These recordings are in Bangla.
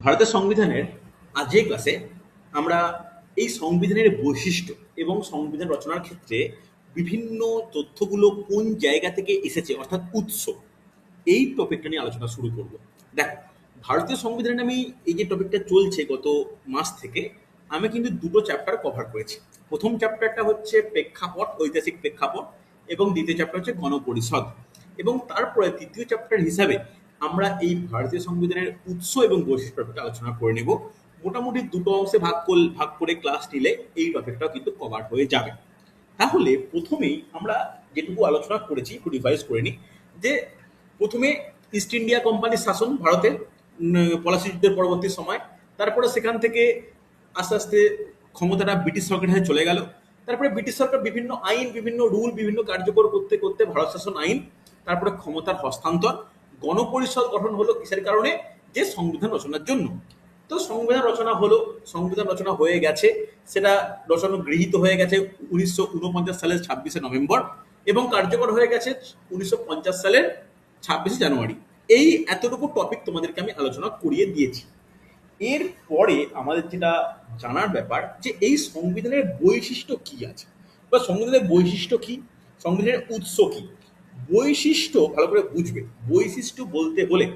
ভারতের সংবিধানের আজকের ক্লাসে আমরা এই সংবিধানের বৈশিষ্ট্য এবং সংবিধান রচনার ক্ষেত্রে বিভিন্ন তথ্যগুলো কোন জায়গা থেকে এসেছে অর্থাৎ উৎস, এই টপিকটা নিয়ে আলোচনা শুরু করব। দেখো, ভারতীয় সংবিধানে আমি এই যে টপিকটা চলছে গত মাস থেকে, আমি কিন্তু দুটো চ্যাপ্টার কভার করেছি। প্রথম চ্যাপ্টারটা হচ্ছে প্রেক্ষাপট, ঐতিহাসিক প্রেক্ষাপট, এবং দ্বিতীয় চ্যাপ্টার হচ্ছে গণপরিষদ। এবং তারপরে তৃতীয় চ্যাপ্টার হিসাবে আমরা এই ভারতীয় সংবিধানের উৎস এবং বৈশিষ্ট্য টপিকটা আলোচনা করে নেব। মোটামুটি দুটো অংশে ভাগ করে ক্লাস নিলে এই টপিকটাও কিন্তু কভার হয়ে যাবে। তাহলে প্রথমেই আমরা যেটুকু আলোচনা করেছি একটু রিভাইজ করে নিই। যে প্রথমে ইস্ট ইন্ডিয়া কোম্পানির শাসন ভারতের পলাশি যুদ্ধের পরবর্তী সময়, তারপরে সেখান থেকে আস্তে আস্তে ক্ষমতাটা ব্রিটিশ সরকারের হাতে চলে গেল। তারপরে ব্রিটিশ সরকার বিভিন্ন আইন, বিভিন্ন রুল, বিভিন্ন কার্যকর করতে করতে ভারত শাসন আইন, তারপরে ক্ষমতার হস্তান্তর, গণপরিষদ গঠন হলো কিসের কারণে? যে সংবিধান রচনার জন্য। তো সংবিধান রচনা হলো, সংবিধান রচনা হয়ে গেছে, সেটা রচনা গৃহীত হয়ে গেছে 1949 সালের 26শে নভেম্বর এবং কার্যকর হয়ে গেছে 1950 সালের 26শে জানুয়ারি। এই এতটুকু টপিক তোমাদেরকে আমি আলোচনা করিয়ে দিয়েছি। এরপরে আমাদের যেটা জানার ব্যাপার যে এই সংবিধানের বৈশিষ্ট্য কি আছে, বা সংবিধানের বৈশিষ্ট্য কি, সংবিধানের উৎস কি। বৈশিষ্ট্য ভালো করে বুঝবে। বৈশিষ্ট্য বলতে হলে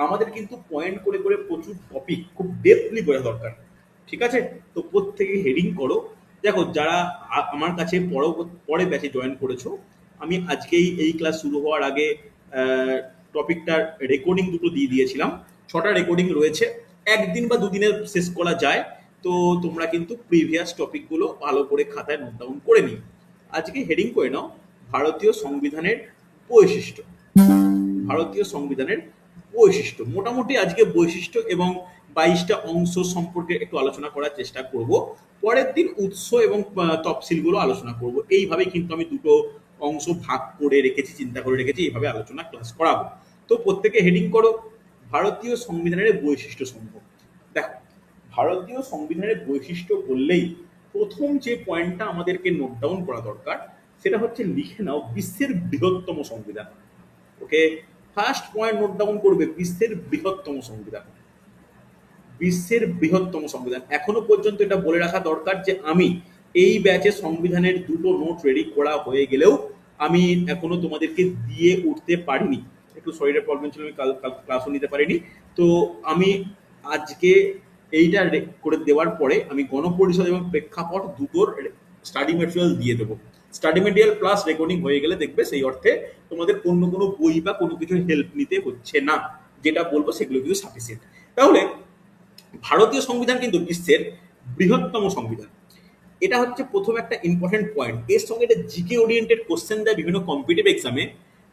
আমাদের কিন্তু পয়েন্ট করে করে প্রচুর টপিক খুব ডেপলি বোঝা দরকার। ঠিক আছে? তো প্রত্যেকে হেডিং করো। দেখো, যারা আমার কাছে পরে ব্যাচে জয়েন করেছো, আমি আজকেই এই ক্লাস শুরু হওয়ার আগে টপিকটার রেকর্ডিং দুটো দিয়ে দিয়েছিলাম। 6টা রেকর্ডিং রয়েছে, একদিন বা দুদিনের শেষ করা যায়। তো তোমরা কিন্তু প্রিভিয়াস টপিকগুলো ভালো করে খাতায় নোট ডাউন করে নিও। আজকে হেডিং করে নাও ভারতীয় সংবিধানের বৈশিষ্ট্য। ভারতীয় সংবিধানের বৈশিষ্ট্য, মোটামুটি আজকে বৈশিষ্ট্য এবং 22টা অংশ সম্পর্কে একটু আলোচনা করার চেষ্টা করব। পরের দিন উৎস এবং তফসিলগুলো আলোচনা করব। এইভাবে কিন্তু আমি দুটো অংশ ভাগ করে রেখেছি, চিন্তা করে রেখেছি, এইভাবে আলোচনা ক্লাস করাবো। তো প্রত্যেকে হেডিং করো ভারতীয় সংবিধানের বৈশিষ্ট্য সমূহ। দেখো, ভারতীয় সংবিধানের বৈশিষ্ট্য বললেই প্রথম যে পয়েন্টটা আমাদেরকে নোট ডাউন করা দরকার, সেটা হচ্ছে লিখে নাও বিশ্বের বৃহত্তম সংবিধান। ওকে, ফার্স্ট পয়েন্ট নোট ডাউন করবে, বিশ্বের বৃহত্তম সংবিধান। বিশ্বের বৃহত্তম সংবিধান। এখনো পর্যন্ত এটা বলে রাখা দরকার যে আমি এই ব্যাচে সংবিধানের দুটো নোট রেডি করা হয়ে গেলেও আমি এখনো তোমাদেরকে দিয়ে উঠতে পারিনি। একটু শরীরের প্রবলেম ছিল, আমি ক্লাসও নিতে পারিনি। তো আমি আজকে এইটা করে দেওয়ার পরে আমি গণপরিষদ এবং প্রেক্ষাপট দুটোর স্টাডি মেটেরিয়াল দিয়ে দেবো। স্টাডি মেটেরিয়াল প্লাস রেকর্ডিং হয়ে গেলে দেখবে সেই অর্থে তোমাদের অন্য কোনো বই বা কোনো কিছু হেল্প নিতে হচ্ছে না। যেটা বলবো সেগুলো কিন্তু সাফিসিয়েন্ট। তাহলে ভারতীয় সংবিধান কিন্তু বিশ্বের বৃহত্তম সংবিধান। এটা হচ্ছে প্রথম একটা ইম্পর্টেন্ট পয়েন্ট। এর সঙ্গে এটা জিকে ওরিয়েন্টেড কোশ্চেন দেয় বিভিন্ন কম্পিটিটিভ এক্সামে।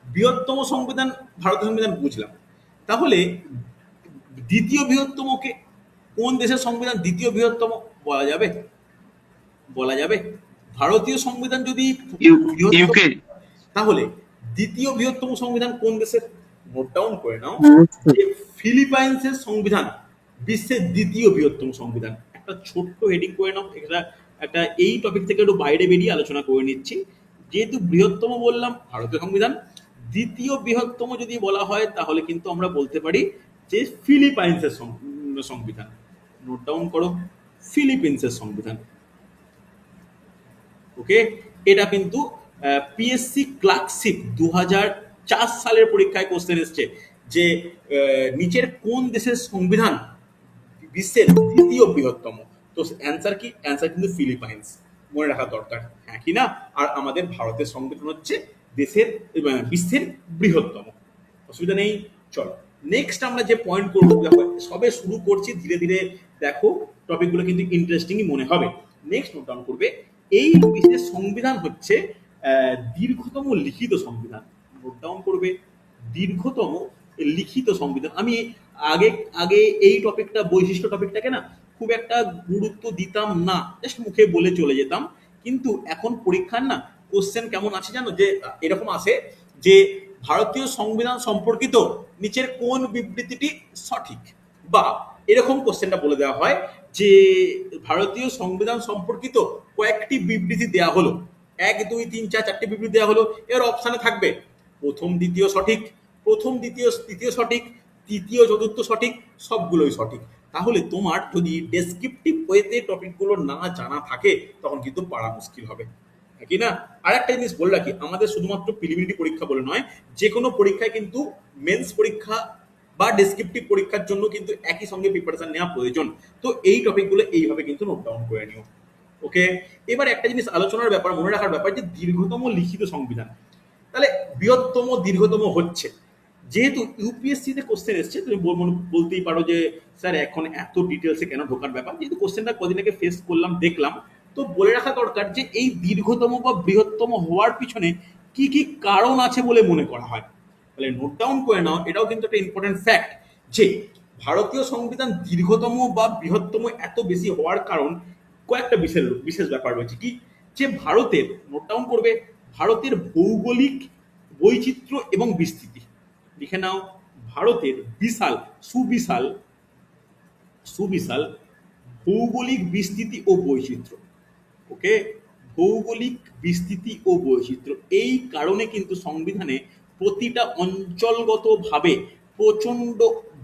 বৃহত্তম সংবিধান ভারতীয় সংবিধান বুঝলাম, তাহলে দ্বিতীয় বৃহত্তমকে কোন দেশের সংবিধান দ্বিতীয় বৃহত্তম বলা যাবে? বলা যাবে? ভারতীয় সংবিধান যদি ইউকে, তাহলে দ্বিতীয় বৃহত্তম সংবিধান কোন দেশের? নোট ডাউন করে নাও যে ফিলিপাইন্সের সংবিধান বিশ্বের দ্বিতীয় বৃহত্তম সংবিধান। একটা ছোট্ট হেডিং করে নাও। একটা এই টপিক থেকে একটু বাইরে বেরিয়ে আলোচনা করে নিচ্ছি। যেহেতু বৃহত্তম বললাম ভারতীয় সংবিধান, দ্বিতীয় বৃহত্তম যদি বলা হয় তাহলে কিন্তু আমরা বলতে পারি যে ফিলিপাইন্সের সংবিধান। নোট ডাউন করো, ফিলিপিন্সের সংবিধান। ওকে, এটা কিন্তু পিএসসি ক্লার্কশিপ 2004 সালের পরীক্ষায় কোশ্চেন এসছে যে নিচের কোন দেশের সংবিধান বিশ্বের দ্বিতীয় বৃহত্তম। তো অ্যান্সার কি? অ্যান্সার কিন্তু ফিলিপাইন্স। মনে রাখা দরকার, হ্যাঁ কি না? আর আমাদের ভারতের সংবিধান হচ্ছে দেশের বিশ্বের বৃহত্তম। অসুবিধা নেই। চলো নেক্সট আমরা যে পয়েন্ট করবো, দেখো সবে শুরু করছি, ধীরে ধীরে দেখো টপিকগুলো কিন্তু ইন্টারেস্টিংই মনে হবে। নেক্সট নোট ডাউন করবে, এই বিশেষ সংবিধান হচ্ছে দীর্ঘতম লিখিত সংবিধান। নোট ডাউন করবে, দীর্ঘতম লিখিত সংবিধান। আমি আগে আগে এই টপিকটা, বৈশিষ্ট্য টপিকটাকে না খুব একটা গুরুত্ব দিতাম না, জাস্ট মুখে বলে চলে যেতাম। কিন্তু এখন পরীক্ষার না কোশ্চেন কেমন আছে জানো? যে এরকম আসে যে ভারতীয় সংবিধান সম্পর্কিত নিচের কোন বিবৃতিটি সঠিক, বা এরকম কোশ্চেনটা বলে দেওয়া হয় যে ভারতীয় সংবিধান সম্পর্কিত কয়েকটি বিবৃতি দেওয়া হলো, 1 2 3 4 4টি বিবৃতি দেওয়া হলো। এর অপশানে থাকবে প্রথম দ্বিতীয় সঠিক, প্রথম দ্বিতীয় তৃতীয় সঠিক, তৃতীয় চতুর্থ সঠিক, সবগুলোই সঠিক। তাহলে তোমার যদি ডেসক্রিপটিভ ওয়েতে টপিকগুলো না জানা থাকে তখন কিন্তু পারা মুশকিল হবে, হ্যাঁ কি না? আর একটা জিনিস বলে রাখি, আমাদের শুধুমাত্র প্রিলিমিনারি পরীক্ষা বলে নয়, যে কোনো পরীক্ষায় কিন্তু মেন্স পরীক্ষা বা ডেসক্রিপটিভ পরীক্ষার জন্য কিন্তু একই সঙ্গে প্রিপারেশন নেওয়া প্রয়োজন। তো এই টপিকগুলো এইভাবে কিন্তু নোট ডাউন করে নিও। ওকে, এবার একটা জিনিস আলোচনার ব্যাপার, মনে রাখার ব্যাপার, যে দীর্ঘতম লিখিত সংবিধান, তাহলে বৃহত্তম দীর্ঘতম হচ্ছে, যেহেতু ইউপিএসসি তে কোশ্চেন এসছে, তুমি বলতেই পারো যে স্যার এখন এত ডিটেলসে কেন ঢোকার ব্যাপার, যেহেতু কোশ্চেনটা কদিন আগে ফেস করলাম দেখলাম, তো বলে রাখা দরকার যে এই দীর্ঘতম বা বৃহত্তম হওয়ার পিছনে কি কি কারণ আছে বলে মনে করা হয়। তাহলে নোট ডাউন করে নাও, এটাও কিন্তু একটা ইম্পর্টেন্ট ফ্যাক্ট যে ভারতীয় সংবিধান দীর্ঘতম বা বৃহত্তম এত বেশি হওয়ার কারণ কয়েকটা বিশেষ বিশেষ ব্যাপার রয়েছে। কি? যে ভারতের, নোট ডাউন করবে, ভারতের ভৌগোলিক বৈচিত্র্য এবং বিস্তৃতি। লিখে নাও, ভারতের বিশাল সুবিশাল সুবিশাল ভৌগোলিক বিস্তৃতি ও বৈচিত্র্য। ওকে, ভৌগোলিক বিস্তৃতি ও বৈচিত্র্য, এই কারণে কিন্তু সংবিধানে প্রতিটা অঞ্চলগতভাবে প্রচন্ড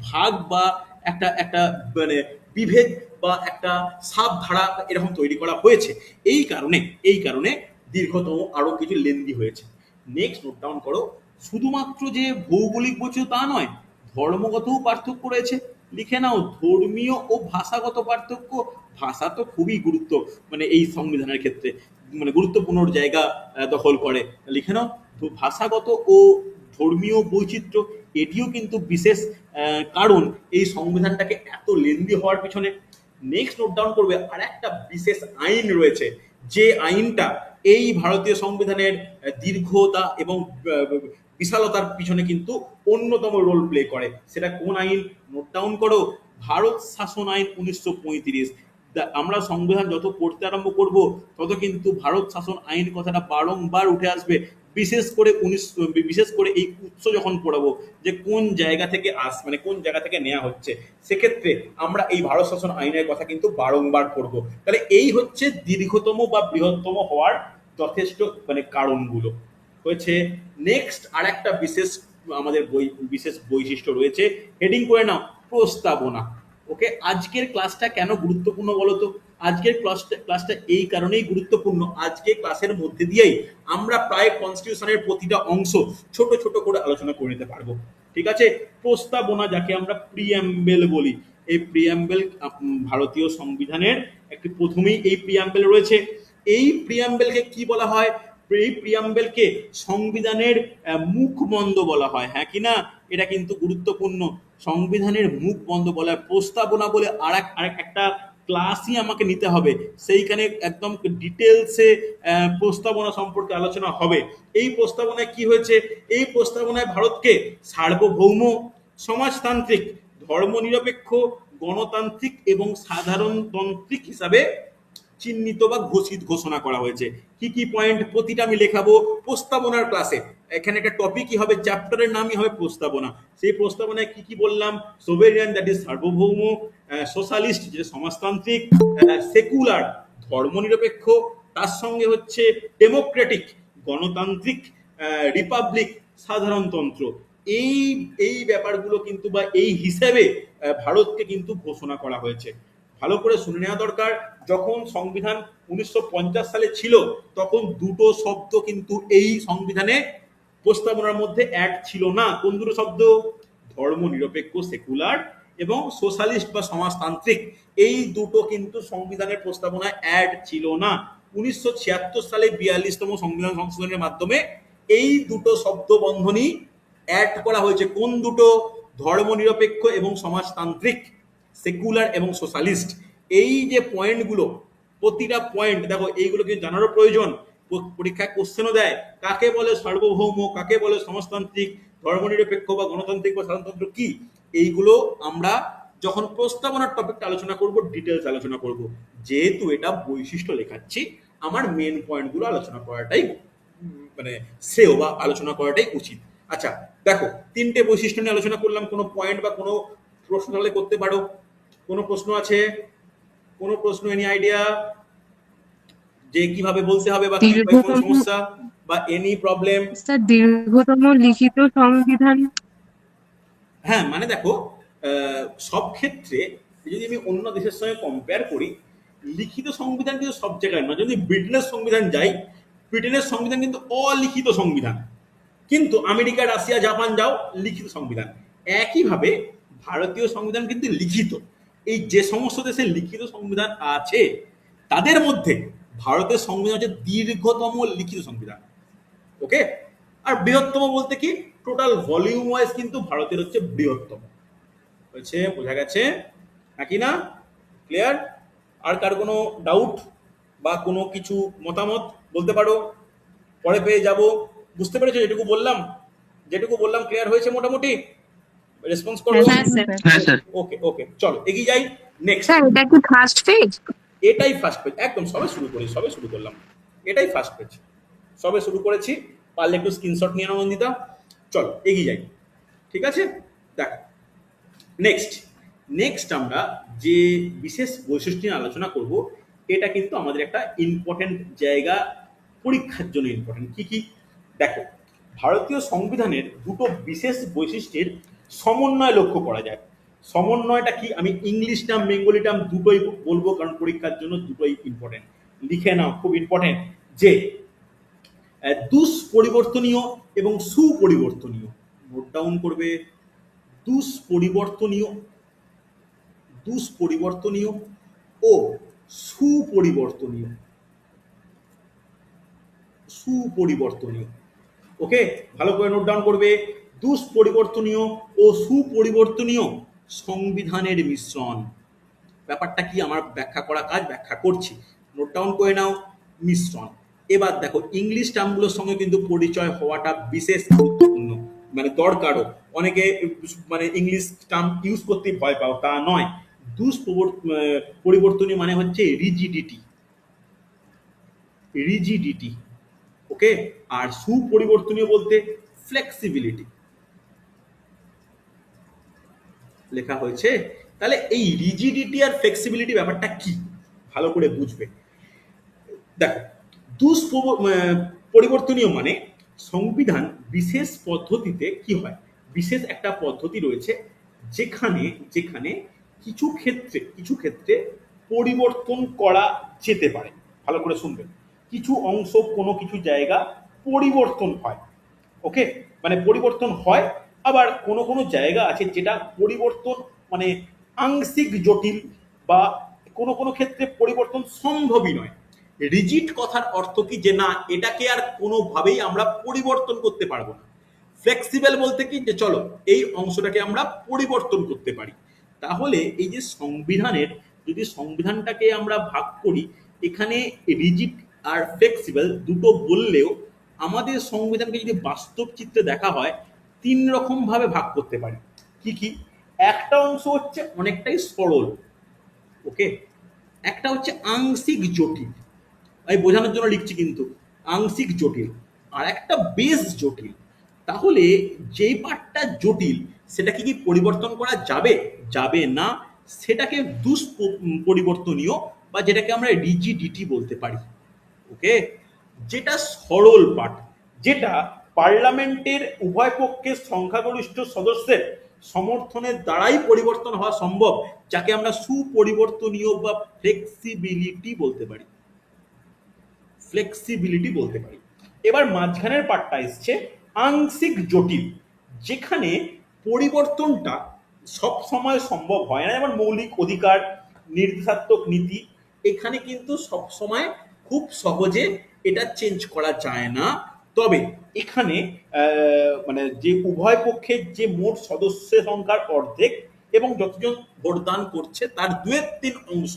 ভাগ বা একটা একটা মানে বিভেদ বা একটা সাব ধারা এরকম তৈরি করা হয়েছে। এই কারণে দীর্ঘতম আরো কিছু লেন্দি হয়েছে। নেক্সট নোট ডাউন করো, শুধুমাত্র যে ভৌগোলিক বৈচিত্র্য তা নয়, ধর্মগতও পার্থক্য রয়েছে। লিখে নাও, ধর্মীয় ও ভাষাগত পার্থক্য। ভাষা তো খুবই গুরুত্ব, মানে এই সংবিধানের ক্ষেত্রে মানে গুরুত্বপূর্ণ জায়গা দখল করে। লিখে নাও, ভাষাগত ও ধর্মীয় বৈচিত্র্য, এটিও কিন্তু বিশেষ কারণ এই সংবিধানটাকে এত লেন্দি হওয়ার পিছনে। নেক্সট নোট ডাউন করবে, আর একটা বিশেষ আইন রয়েছে, যে আইনটা এই ভারতীয় সংবিধানের দীর্ঘতা এবং বিশালতার পিছনে কিন্তু অন্যতম রোল প্লে করে। সেটা কোন আইন? নোট ডাউন করো, ভারত শাসন আইন 1935। আমরা সংবিধান যত পড়তে আরম্ভ করব তত কিন্তু ভারত শাসন আইন কথাটা বারংবার উঠে আসবে, বিশেষ করে এই উৎস যখন পড়াবো, যে কোন জায়গা থেকে মানে কোন জায়গা থেকে নেওয়া হচ্ছে, সেক্ষেত্রে আমরা এই ভারত শাসন আইনের কথা কিন্তু বারংবার পড়বো। তাহলে এই হচ্ছে দীর্ঘতম বা বৃহত্তম হওয়ার যথেষ্ট মানে কারণগুলো হয়েছে। নেক্সট আর একটা আমাদের বিশেষ বৈশিষ্ট্য রয়েছে, হেডিং করে নাও, প্রস্তাবনা। ওকে, আজকের ক্লাসটা কেন গুরুত্বপূর্ণ বলতো? আজকের ক্লাসটা এই কারণেই গুরুত্বপূর্ণ, আজকে ক্লাসের মধ্যে দিয়েই আমরা প্রায় কনস্টিটিউশনের প্রতিটা অংশ ছোট ছোট করে আলোচনা করে নিতে পারবো। ঠিক আছে, প্রস্তাবনা যাকে আমরা প্রিঅ্যাম্বেল বলি, এই প্রিঅ্যাম্বেল ভারতীয় সংবিধানের একটি প্রথমেই এই প্রিঅ্যাম্বেল রয়েছে। এই প্রিঅ্যাম্বেলকে কি বলা হয়? এই প্রিঅ্যাম্বেলকে সংবিধানের মুখবন্ধ বলা হয়, হ্যাঁ কি না? এটা কিন্তু গুরুত্বপূর্ণ, সংবিধানের মুখবন্ধ বলা হয়। প্রস্তাবনা বলে আরেক একটা ক্লাসই আমাকে নিতে হবে, সেইখানে একদম ডিটেলসে প্রস্তাবনা সম্পর্কে আলোচনা হবে। এই প্রস্তাবনায় কি হয়েছে? এই প্রস্তাবনায় ভারতকে সার্বভৌম, সমাজতান্ত্রিক, ধর্মনিরপেক্ষ, গণতান্ত্রিক এবং সাধারণতান্ত্রিক হিসাবে চিহ্নিত বা ঘোষণা করা হয়েছে। কি কি পয়েন্ট প্রতিটা আমি লেখাবো প্রস্তাবনার ক্লাসে। এখানে একটা টপিকই হবে, চ্যাপ্টারের নামই হবে প্রস্তাবনা। সেই প্রস্তাবনায় কি কি বললাম? সোভেরিয়ান, দ্যাট ইজ সার্বভৌম, সোশ্যালিস্ট যেটা সমাজতান্ত্রিক, সেকুলার ধর্মনিরপেক্ষ, তার সঙ্গে হচ্ছে ডেমোক্রেটিক গণতান্ত্রিক, রিপাবলিক সাধারণতন্ত্র। এই এই ব্যাপারগুলো কিন্তু বা এই হিসেবে ভারতকে কিন্তু ঘোষণা করা হয়েছে। ভালো করে শুনে নেওয়া দরকার, যখন সংবিধান 1950 সালে ছিল তখন দুটো শব্দ কিন্তু এই সংবিধানে প্রস্তাবনার মধ্যে অ্যাড ছিল না। কোন দুটো শব্দ? ধর্মনিরপেক্ষ সেকুলার এবং সোশ্যালিস্ট বা সমাজতান্ত্রিক, এই দুটো কিন্তু সংবিধানের প্রস্তাবনায় অ্যাড ছিল না। 1976 সালে 42তম সংবিধান সংশোধনের মাধ্যমে এই দুটো শব্দ বন্ধনী অ্যাড করা হয়েছে। কোন দুটো? ধর্মনিরপেক্ষ এবং সমাজতান্ত্রিক, সেকুলার এবং সোশ্যালিস্ট। এই যে পয়েন্টগুলো, প্রতিটা পয়েন্ট দেখো, এইগুলো কিন্তু জানারও প্রয়োজন, পরীক্ষায় কোশ্চেনও দেয়। কাকে বলে সার্বভৌম, কাকে বলে সমাজতান্ত্রিক, ধর্মনিরপেক্ষ বা গণতান্ত্রিক বা সাধারণতন্ত্র কি, এইগুলো আমরা যখন প্রস্তাবনার টপিকটা আলোচনা করব ডিটেলস আলোচনা করব। যেহেতু এটা বৈশিষ্ট্য লেখাচ্ছি, আমার মেন পয়েন্টগুলো আলোচনা করাটাই মানে শ্রেয় বা আলোচনা করাটাই উচিত। আচ্ছা দেখো, তিনটে বৈশিষ্ট্য নিয়ে আলোচনা করলাম, কোনো পয়েন্ট বা কোনো প্রশ্ন তাহলে করতে পারো। কোনো প্রশ্ন আছে? কোনো প্রশ্ন, এনি আইডিয়া যে কিভাবে বলতে হবে বা কি কোনো সমস্যা বা এনি প্রবলেম? স্যার, দীর্ঘতম লিখিত সংবিধান। হ্যাঁ, মানে দেখো, সব ক্ষেত্রে যদি আমি অন্য দেশের সঙ্গে কম্পেয়ার করি, লিখিত সংবিধান কিন্তু সব জায়গায় নয়। যদি ব্রিটেনের সংবিধান যাই, ব্রিটেনের সংবিধান কিন্তু অলিখিত সংবিধান, কিন্তু আমেরিকা, রাশিয়া, জাপান যাও, লিখিত সংবিধান। একইভাবে ভারতীয় সংবিধান কিন্তু লিখিত। এই যে সমস্ত দেশে লিখিত সংবিধান আছে তাদের মধ্যে ভারতের সংবিধান হচ্ছে দীর্ঘতম লিখিত সংবিধান। ওকে, আর বৃহত্তম বলতে কি, টোটাল ভলিউম ওয়াইজ কিন্তু ভারতের হচ্ছে বৃহত্তম। হয়েছে, বোঝা গেছে নাকি না? ক্লিয়ার? আর কার কোনো ডাউট বা কোনো কিছু মতামত বলতে পারো, পরে পেয়ে যাব। বুঝতে পেরেছো যেটুকু বললাম ক্লিয়ার হয়েছে মোটামুটি? রেসপন্স করো। হ্যাঁ স্যার। হ্যাঁ স্যার। ওকে ওকে, চলো এগিয়ে যাই। নেক্সট, স্যার এটা কি ফার্স্ট পেজ? এটাই ফার্স্ট পেজ, একদম সবে শুরু করলাম। এটাই ফার্স্ট পেজ, সবে শুরু করেছি। পারলে একটু স্ক্রিনশট নিয়ে নাও নন্দিতা। চলো এগিয়ে যাই, ঠিক আছে? দেখ, নেক্সট আমরা যে বিশেষ বৈশিষ্ট্য নিয়ে আলোচনা করব, এটা কিন্তু আমাদের একটা ইম্পর্টেন্ট জায়গা, পরীক্ষার জন্য ইম্পর্টেন্ট। কি কি? দেখো, ভারতীয় সংবিধানের দুটো বিশেষ বৈশিষ্ট্যের সমন্বয় লক্ষ্য করা যায়। সমন্বয়টা কি, আমি ইংলিশ টার্ম বেঙ্গলি টার্ম দুটোই বলবো, কারণ পরীক্ষার জন্য দুটোই ইম্পর্টেন্ট। লিখে নাও, খুব ইম্পর্টেন্ট, যে দুষ্পরিবর্তনীয় এবং সুপরিবর্তনীয়। নোট ডাউন করবে। দুষ্পরিবর্তনীয় ও সুপরিবর্তনীয়। ওকে, ভালো করে নোট ডাউন করবে। দুষ্পরিবর্তনীয় ও সুপরিবর্তনীয় সংবিধানের মিশ্রণ। ব্যাপারটা কি আমার ব্যাখ্যা করা কাজ ব্যাখ্যা করছি, নোট ডাউন করে নাও। মিশ্রণ। এবার দেখো, ইংলিশ টার্মগুলোর সঙ্গে কিন্তু পরিচয় হওয়াটা বিশেষ গুরুত্বপূর্ণ, মানে দরকারও। অনেকে মানে ইংলিশ টার্ম ইউজ করতে ভয় পাও, তা নয়। পরিবর্তনীয় মানে হচ্ছে রিজিডিটি। ওকে, আর সুপরিবর্তনীয় বলতে ফ্লেক্সিবিলিটি। লেখা হয়েছে। তাহলে এই রিজিডিটি আর ফ্লেক্সিবিলিটি ব্যাপারটা কি, ভালো করে বুঝবে। দেখো, পরিবর্তনীয় মানে সংবিধান বিশেষ পদ্ধতিতে কি হয়, বিশেষ একটা পদ্ধতি রয়েছে যেখানে কিছু ক্ষেত্রে পরিবর্তন করা যেতে পারে। ভালো করে শুনবেন, কিছু অংশ, কোনো কিছু জায়গা পরিবর্তন হয়। ওকে, মানে পরিবর্তন হয়, আবার কোনো জায়গা আছে যেটা পরিবর্তন মানে আংশিক জটিল, বা কোনো ক্ষেত্রে পরিবর্তন সম্ভবই নয়। রিজিড কথার অর্থ কি, যে না, এটাকে আর কোনোভাবেই আমরা পরিবর্তন করতে পারবো না। ফ্লেক্সিবল বলতে কি, যে চলো এই অংশটাকে আমরা পরিবর্তন করতে পারি। তাহলে এই যে যদি সংবিধানটাকে আমরা ভাগ করি, এখানে রিজিড আর ফ্লেক্সিবল দুটো বললেও আমাদের সংবিধানকে যদি বাস্তব চিত্রে দেখা হয়, 3 রকম ভাবে ভাগ করতে পারি। কি কি? একটা অংশ হচ্ছে অনেকটাই সরল, ওকে, একটা হচ্ছে আংশিক জটিল, আমি বোঝানোর জন্য লিখছি কিন্তু, আংশিক জটিল, আর একটা বেশ জটিল। তাহলে যেই পার্টটা জটিল সেটাকে কি পরিবর্তন করা যাবে না, সেটাকে দুষ্পরিবর্তনীয়, বা যেটাকে আমরা রিজিডিটি বলতে পারি। ওকে, যেটা সরল পার্ট, যেটা পার্লামেন্টের উভয় পক্ষের সংখ্যাগরিষ্ঠ সদস্যের সমর্থনের দ্বারাই পরিবর্তন হওয়া সম্ভব, যাকে আমরা সুপরিবর্তনীয় বা ফ্লেক্সিবিলিটি বলতে পারি। এবার মাঝখানের পার্টটা এসছে আংশিক জটিল, যেখানে পরিবর্তনটা সব সময় সম্ভব হয় না। যেমন মৌলিক অধিকার, নির্দেশাত্মক নীতি, এখানে কিন্তু সব সময় খুব সহজে এটা চেঞ্জ করা যায় না। তবে এখানে মানে যে উভয় পক্ষের যে মোট সদস্যের সংখ্যার অর্ধেক এবং যতজন ভোটদান করছে তার 2/3 অংশ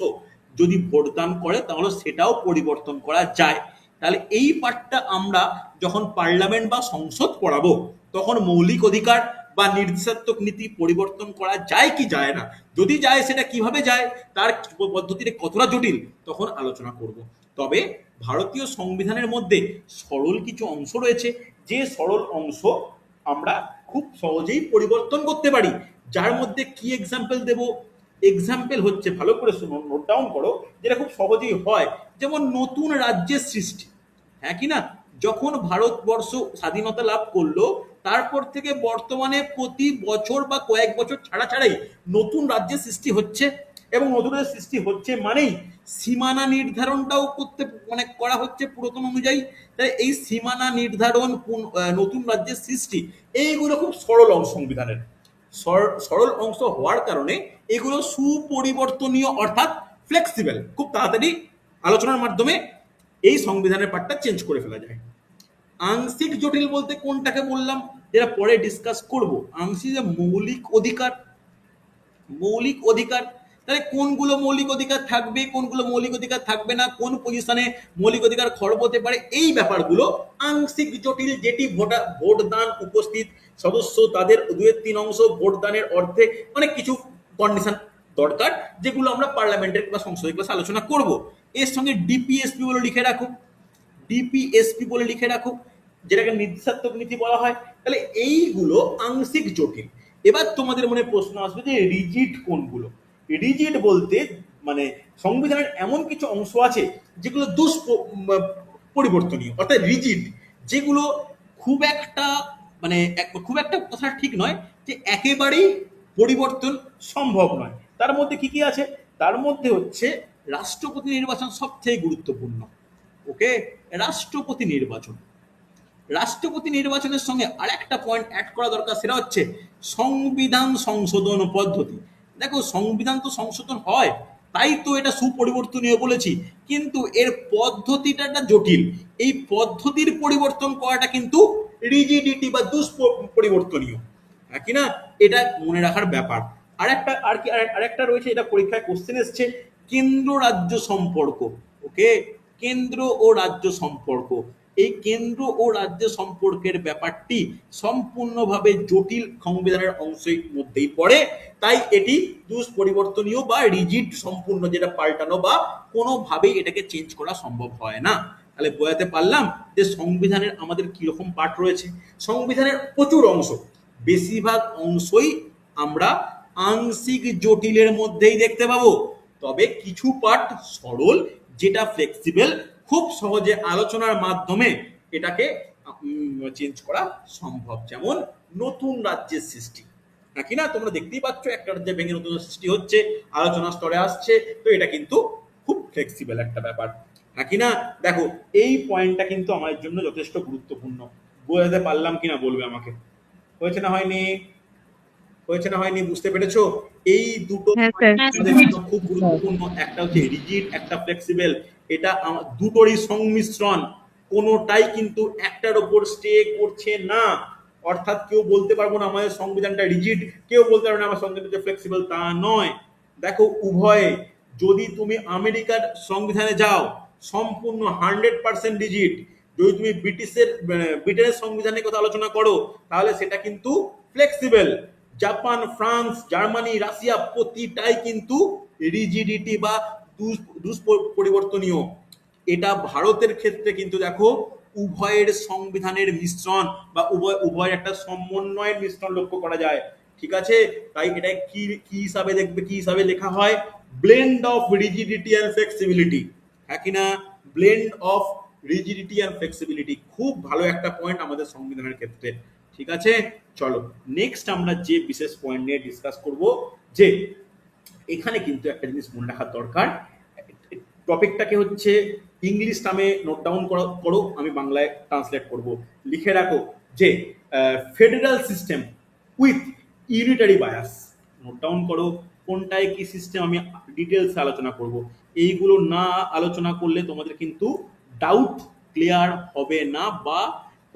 যদি ভোটদান করে, তাহলে সেটাও পরিবর্তন করা যায়। তাহলে এই পার্টটা আমরা যখন পার্লামেন্ট বা সংসদ পড়াবো, তখন মৌলিক অধিকার বা নির্দেশাত্মক নীতি পরিবর্তন করা যায় কি যায় না, যদি যায় সেটা কিভাবে যায়, তার পদ্ধতিটা কতটা জটিল, তখন আলোচনা করব। তবে ভারতীয় সংবিধানের মধ্যে সরল কিছু অংশ রয়েছে, যে সরল অংশ আমরা খুব সহজেই পরিবর্তন করতে পারি। যার মধ্যে কি এক্সাম্পল দেব? এক্সাম্পল হচ্ছে, ভালো করে শুনুন, নোট ডাউন করো, যেটা খুব সহজেই হয়। যেমন নতুন রাজ্যের সৃষ্টি, হ্যাঁ কি না? যখন ভারতবর্ষ স্বাধীনতা লাভ করলো, তারপর থেকে বর্তমানে প্রতি বছর বা কয়েক বছর ছাড়াই নতুন রাজ্যের সৃষ্টি হচ্ছে। এবং নতুন রাজ্যের সৃষ্টি হচ্ছে মানেই সীমানা নির্ধারণটাও করতে মানে করা হচ্ছে পুরাতন অনুযায়ী। তাই এই সীমানা নির্ধারণ নতুন রাজ্যের সৃষ্টি এইগুলো খুব সরল অংশ সংবিধানের। সরল অংশ হওয়ার কারণে এগুলো সুপরিবর্তনীয় অর্থাৎ ফ্লেক্সিবল, খুব তাড়াতাড়ি আলোচনার মাধ্যমে এই সংবিধানের পার্টটা চেঞ্জ করে ফেলা যায়। আংশিক জটিল বলতে কোনটাকে বললাম, যেটা পরে ডিসকাস করব। আংশিক যে মৌলিক অধিকার, মৌলিক অধিকার, তাহলে কোনগুলো মৌলিক অধিকার থাকবে, কোনগুলো মৌলিক অধিকার থাকবে না, কোন পজিশনে মৌলিক অধিকার খর্ব হতে পারে, এই ব্যাপারগুলো আংশিক জটিল, যেটি ভোটদান উপস্থিত সদস্য তাদের 2/3 ভোটদানের অর্থে অনেক কিছু কন্ডিশন দরকার, যেগুলো আমরা পার্লামেন্টের বা সংসদের ক্লাসে আলোচনা করব। এর সঙ্গে ডিপিএসপি বলে লিখে রাখো, ডিপিএসপি বলে লিখে রাখো, যেটাকে নির্দেশাত্মক নীতি বলা হয়। তাহলে এইগুলো আংশিক জটিল। এবার তোমাদের মনে প্রশ্ন আসবে যে রিজিড কোনগুলো। রিজিড বলতে মানে সংবিধানের এমন কিছু অংশ আছে যেগুলো পরিবর্তনীয়, অর্থাৎ রিজিড, যেগুলো খুব একটা মানে খুব একটা কথা ঠিক নয় যে একেবারেই পরিবর্তন সম্ভব নয়। তার মধ্যে কি কি আছে? তার মধ্যে হচ্ছে রাষ্ট্রপতি নির্বাচন সব থেকে গুরুত্বপূর্ণ। ওকে, রাষ্ট্রপতি নির্বাচন, রাষ্ট্রপতি নির্বাচনের সঙ্গে আরেকটা পয়েন্ট অ্যাড করা দরকার, সেটা হচ্ছে সংবিধান সংশোধন পদ্ধতি। দেখো সংবিধান তো সংশোধন হয়, তাই তো এটা সুপরিবর্তনীয় বলেছি, কিন্তু এর পদ্ধতিটা জটিল। এই পদ্ধতির পরিবর্তন করাটা কিন্তু রিজিডিটি বা দুষ্পরিবর্তনীয়, হ্যাঁ কি না? এটা মনে রাখার ব্যাপার। আরেকটা রয়েছে, এটা পরীক্ষায় কোশ্চেন এসছে, কেন্দ্র রাজ্য সম্পর্ক। ওকে, কেন্দ্র ও রাজ্য সম্পর্ক, এই কেন্দ্র ও রাজ্য সম্পর্কের ব্যাপারটি সম্পূর্ণভাবে জটিল সংবিধানের অংশের মধ্যেই পড়ে, তাই এটি দুষ্পরিবর্তনীয় বা রিজিড, সম্পূর্ণ, যেটা পাল্টানো বা কোনোভাবেই এটাকে চেঞ্জ করা সম্ভব হয় না। তাহলে বোঝাতে পারলাম যে সংবিধানের আমাদের কিরকম পার্ট রয়েছে। সংবিধানের প্রচুর অংশ, বেশিরভাগ অংশই আমরা আংশিক জটিলের মধ্যেই দেখতে পাবো, তবে কিছু পার্ট সরল, যেটা ফ্লেক্সিবল, খুব সহজে আলোচনার মাধ্যমে এটাকে চেঞ্জ করা সম্ভব। যেমন নতুন রাজ্যের সৃষ্টি, নাকি না? তোমরা দেখতেই পাচ্ছ একটা রাজ্যে ভেঙে নতুন সৃষ্টি হচ্ছে, আলোচনা স্তরে আসছে, তো এটা কিন্তু খুব ফ্লেক্সিবল একটা ব্যাপার, নাকি না? দেখো এই পয়েন্টটা কিন্তু আমার জন্য যথেষ্ট গুরুত্বপূর্ণ। বোঝাতে পারলাম কিনা বলবে আমাকে। হয়েছে না হয়নি? হয়েছে না হয়নি? বুঝতে পেরেছো? এই দুটো হ্যাঁ স্যার। আমাদের জন্য খুব গুরুত্বপূর্ণ, একটা হচ্ছে রিজিড, একটা ফ্লেক্সিবল। এটা দুটোরই সংমিশ্রণ, কোনোটাই কিন্তু একটার ওপর স্টে করছে না। অর্থাৎ কেউ বলতে পারবো না আমাদের সংবিধানটা রিজিড, কেউ বলতে পারবে না আমার সংবিধানটা ফ্লেক্সিবল, তা নয়। দেখো উভয়ে, যদি তুমি আমেরিকার সংবিধানে যাও সম্পূর্ণ 100% রিজিড, যদি তুমি ব্রিটেনের সংবিধানের কথা আলোচনা করো তাহলে সেটা কিন্তু flexible. Japan, France, Germany, Russia প্রতিটাই কিন্তু রিজিডিটি বা দুষ্পরিবর্তনীয়। এটা ভারতের ক্ষেত্রে কিন্তু দেখো উভয়ের সংবিধানের মিশ্রণ বা উভয়ের একটা সমন্বয়ের মিশ্রণ লক্ষ্য করা যায়। ঠিক আছে, তাই এটা কি কি হিসাবে দেখবে, কি হিসাবে লেখা হয়? Blend of rigidity and flexibility, হ্যাঁ কি না? Blend of rigidity and flexibility খুব ভালো একটা পয়েন্ট আমাদের সংবিধানের ক্ষেত্রে। ঠিক আছে, চলো নেক্সট আমরা যে বিশেষ পয়েন্ট নিয়ে ডিসকাস করব, যে এখানে কিন্তু একটা জিনিস মনে রাখার দরকার। টপিকটাকে হচ্ছে ইংলিশ নামে নোট ডাউন করো, আমি বাংলায় ট্রান্সলেট করব। লিখে রাখো যে federal system with unitary bias. Note down করো কোনটায় কি সিস্টেম, আমি ডিটেলসে আলোচনা করব। এইগুলো না আলোচনা করলে তোমাদের কিন্তু ডাউট ক্লিয়ার হবে না, বা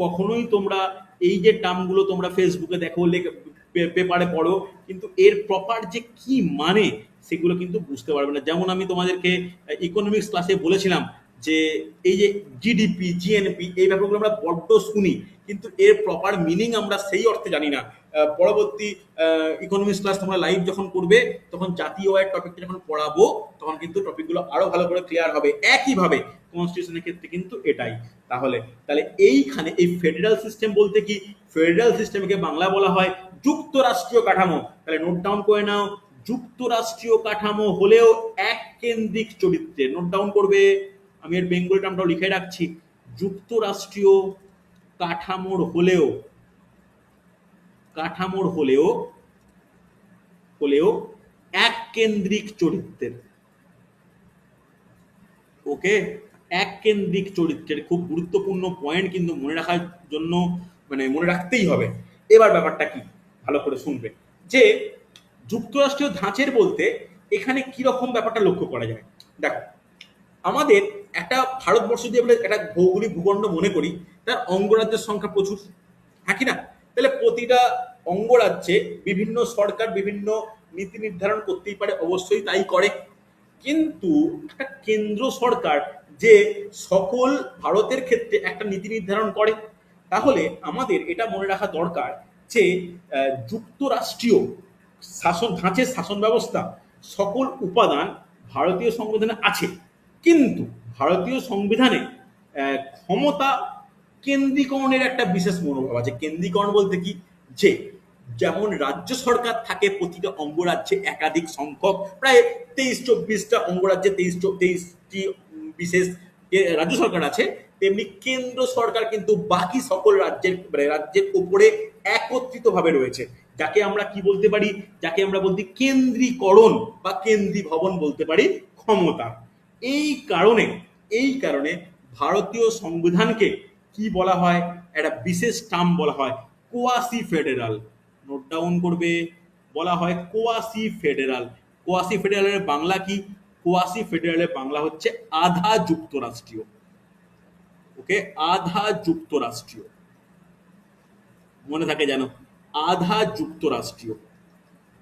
কখনোই তোমরা এই যে টার্মগুলো তোমরা ফেসবুকে দেখো, পেপারে পড়ো, কিন্তু এর প্রপার যে কি মানে সেগুলো কিন্তু বুঝতে পারবে না। যেমন আমি তোমাদেরকে ইকোনমিক্স ক্লাসে বলেছিলাম যে এই যে জিডিপি, জিএনপি, এই ব্যাপারগুলো আমরা বড্ড শুনি, কিন্তু এর প্রপার মিনিং আমরা সেই অর্থে জানি না। পরবর্তী ইকোনমিক্স ক্লাস তোমরা লাইভ যখন করবে, তখন জাতীয় আয়ের টপিকটা যখন পড়াবো, তখন কিন্তু টপিকগুলো আরো ভালো করে ক্লিয়ার হবে। একইভাবে কনস্টিটিউশনের ক্ষেত্রে কিন্তু এটাই। তাহলে এইখানে এই ফেডারেল সিস্টেম বলতে কি? ফেডারেল সিস্টেমকে বাংলা বলা হয় যুক্তরাষ্ট্রীয় কাঠামো। তাহলে নোট ডাউন করে নাও, যুক্তরাষ্ট্রীয় কাঠামো হলেও এক কেন্দ্রিক চরিত্রে। নোট ডাউন করবে, আমি এর বেঙ্গলি টার্মটাও লিখে রাখছি। যুক্তরাষ্ট্রীয় কাঠামোর হলেও হলেও এক কেন্দ্রিক চরিত্রের। ওকে, এক কেন্দ্রিক চরিত্রের খুব গুরুত্বপূর্ণ পয়েন্ট কিন্তু মনে রাখার জন্য, মানে মনে রাখতেই হবে। এবার ব্যাপারটা কি ভালো করে শুনবে, যে যুক্তরাষ্ট্রীয় ধাঁচের বলতে এখানে কি রকম ব্যাপারটা লক্ষ্য করা যায়। দেখো, আমাদের একটা ভারতবর্ষ দিয়ে আমরা একটা ভৌগোলিক ভূখণ্ড মনে করি, তার অঙ্গরাজ্যের সংখ্যা প্রচুর, হ্যাঁ কি না? তাহলে প্রতিটা অঙ্গরাজ্যে বিভিন্ন সরকার বিভিন্ন নীতি নির্ধারণ করতেই পারে, অবশ্যই তাই করে। কিন্তু একটা কেন্দ্র সরকার যে সকল ভারতের ক্ষেত্রে একটা নীতি নির্ধারণ করে, তাহলে আমাদের এটা মনে রাখা দরকার যে যুক্তরাষ্ট্রীয় শাসন ধাঁচের শাসন ব্যবস্থা সকল উপাদান ভারতীয় সংবিধানে আছে, কিন্তু ভারতীয় সংবিধানে ক্ষমতা কেন্দ্রীকরণের একটা বিশেষ মনোভাব আছে। কেন্দ্রীকরণ বলতে কি, যে যেমন রাজ্য সরকার থাকে প্রতিটা অঙ্গরাজ্যে একাধিক সংখ্যক, প্রায় 23-24টা অঙ্গরাজ্যে 23টি বিশেষ রাজ্য সরকার আছে, তেমনি কেন্দ্র সরকার কিন্তু বাকি সকল রাজ্যের মানে রাজ্যের উপরে একত্রিতভাবে রয়েছে, যাকে আমরা কি বলতে পারি, যাকে আমরা বলতে কেন্দ্রীকরণ বা কেন্দ্রীভবন বলতে পারি ক্ষমতা। এই কারণে এই কারণে ভারতীয় সংবিধানকে কি বলা হয়, একটা বিশেষ টার্ম বলা হয় কোয়াসি ফেডারাল। নোট ডাউন করবে, বলা হয় কোয়াসি ফেডারাল। কোয়াসি ফেডারালের বাংলা কি? কোয়াসি ফেডারালের বাংলা হচ্ছে আধা যুক্তরাষ্ট্রীয়। ওকে, আধা যুক্তরাষ্ট্রীয়, মনে থাকে যেন, আধা যুক্তরাষ্ট্রীয়।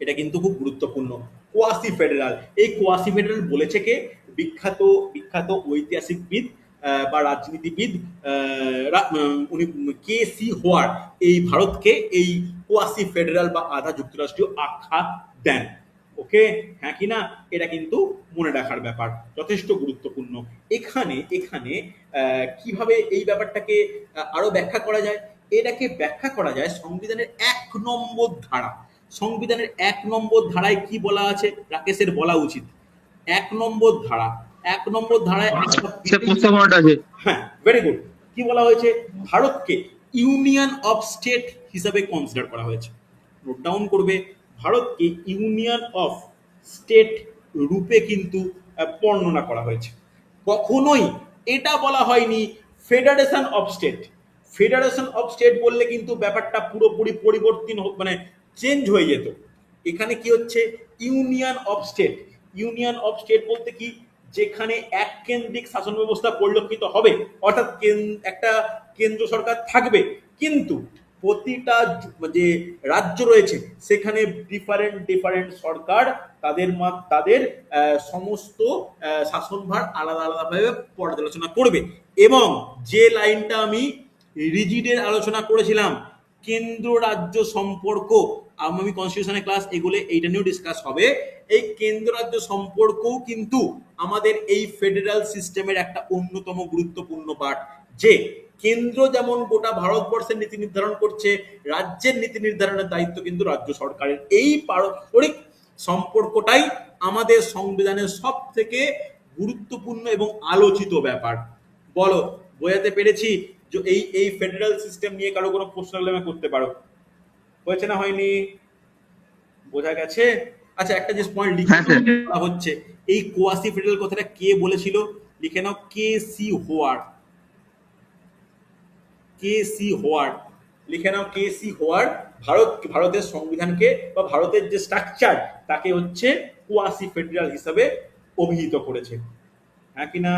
এটা কিন্তু খুব গুরুত্বপূর্ণ। কোয়াসি ফেডারাল, এই কোয়াসি ফেডারাল বলেছে কে? বিখ্যাত বিখ্যাত ঐতিহাসিকবিদ বা রাজনীতিবিদ উনি কে.সি. হোয়ার্ড এই ভারতকে এই কোয়াসি ফেডারাল বা আধা যুক্তরাষ্ট্রীয় আখ্যা দেন। ওকে, হ্যাঁ কি না? এটা কিন্তু মনে রাখার ব্যাপার, যথেষ্ট গুরুত্বপূর্ণ। এখানে এখানে কিভাবে এই ব্যাপারটাকে আরো ব্যাখ্যা করা যায়, এটাকে ব্যাখ্যা করা যায় সংবিধানের 1 নম্বর ধারা। সংবিধানের 1 নম্বর ধারায় কি বলা আছে, রাকেশের বলা উচিত। 1 নম্বর ধারা, 1 নম্বর ধারায় হ্যাঁ, ভেরি গুড। কি বলা হয়েছে? ভারতকে ইউনিয়ন অফ স্টেট হিসাবে কনসিডার করা হয়েছে। নোট ডাউন করবে, ভারতকে ইউনিয়ন অফ স্টেট রূপে কিন্তু বর্ণনা করা হয়েছে। কখনোই এটা বলা হয়নি federation of state. Federation of state বললে কিন্তু ব্যাপারটা পুরোপুরি পরিবর্তন মানে চেঞ্জ হয়ে যেত। এখানে কি হচ্ছে, union of state. Union of state বলতে কি, যেখানে এক কেন্দ্রিক শাসন ব্যবস্থা পরিলক্ষিত হবে, অর্থাৎ একটা কেন্দ্র সরকার থাকবে, কিন্তু প্রতিটা যে রাজ্য রয়েছে সেখানে ডিফারেন্ট ডিফারেন্ট সরকার তাদের তাদের সমস্ত শাসনভার আলাদা আলাদাভাবে পর্যালোচনা করবে। এবং যে লাইনটা আমি রিজিডের আলোচনা করেছিলাম, কেন্দ্র রাজ্য সম্পর্ক, আমি কনস্টিটিউশনের ক্লাস এগুলো এইটা নিয়েও ডিসকাস হবে। এই কেন্দ্র রাজ্য সম্পর্কও কিন্তু আমাদের এই ফেডারাল সিস্টেমের একটা অন্যতম গুরুত্বপূর্ণ পার্ট, যে কেন্দ্র যেমন গোটা ভারতবর্ষের নীতি নির্ধারণ করছে, রাজ্যের নীতি নির্ধারণের দায়িত্ব কিন্তু রাজ্য সরকারের। এই পারস্পরিক সম্পর্কটাই আমাদের সংবিধানের সব থেকে গুরুত্বপূর্ণ এবং আলোচিত ব্যাপার। বলো, বোঝাতে পেরেছি? যে এই এই ফেডারাল সিস্টেম নিয়ে কারো কোনো প্রশ্ন লাগলে করতে পারো। হয়েছে না হয়নি? বোঝা গেছে? আচ্ছা, একটা যে পয়েন্ট লিখে বলা হচ্ছে, এই কোয়াসি ফেডারাল কথাটা কে বলেছিল? লিখে নাও, কে.সি. হোয়ার্ড। কে.সি. হোয়ার্ড, লিখে নাও, কে.সি. হোয়ার্ড ভারতের সংবিধানকে বা ভারতের যে স্ট্রাকচার তাকে হচ্ছে কোয়াসি ফেডারাল হিসাবে অভিহিত করেছে, হ্যাঁ কিনা?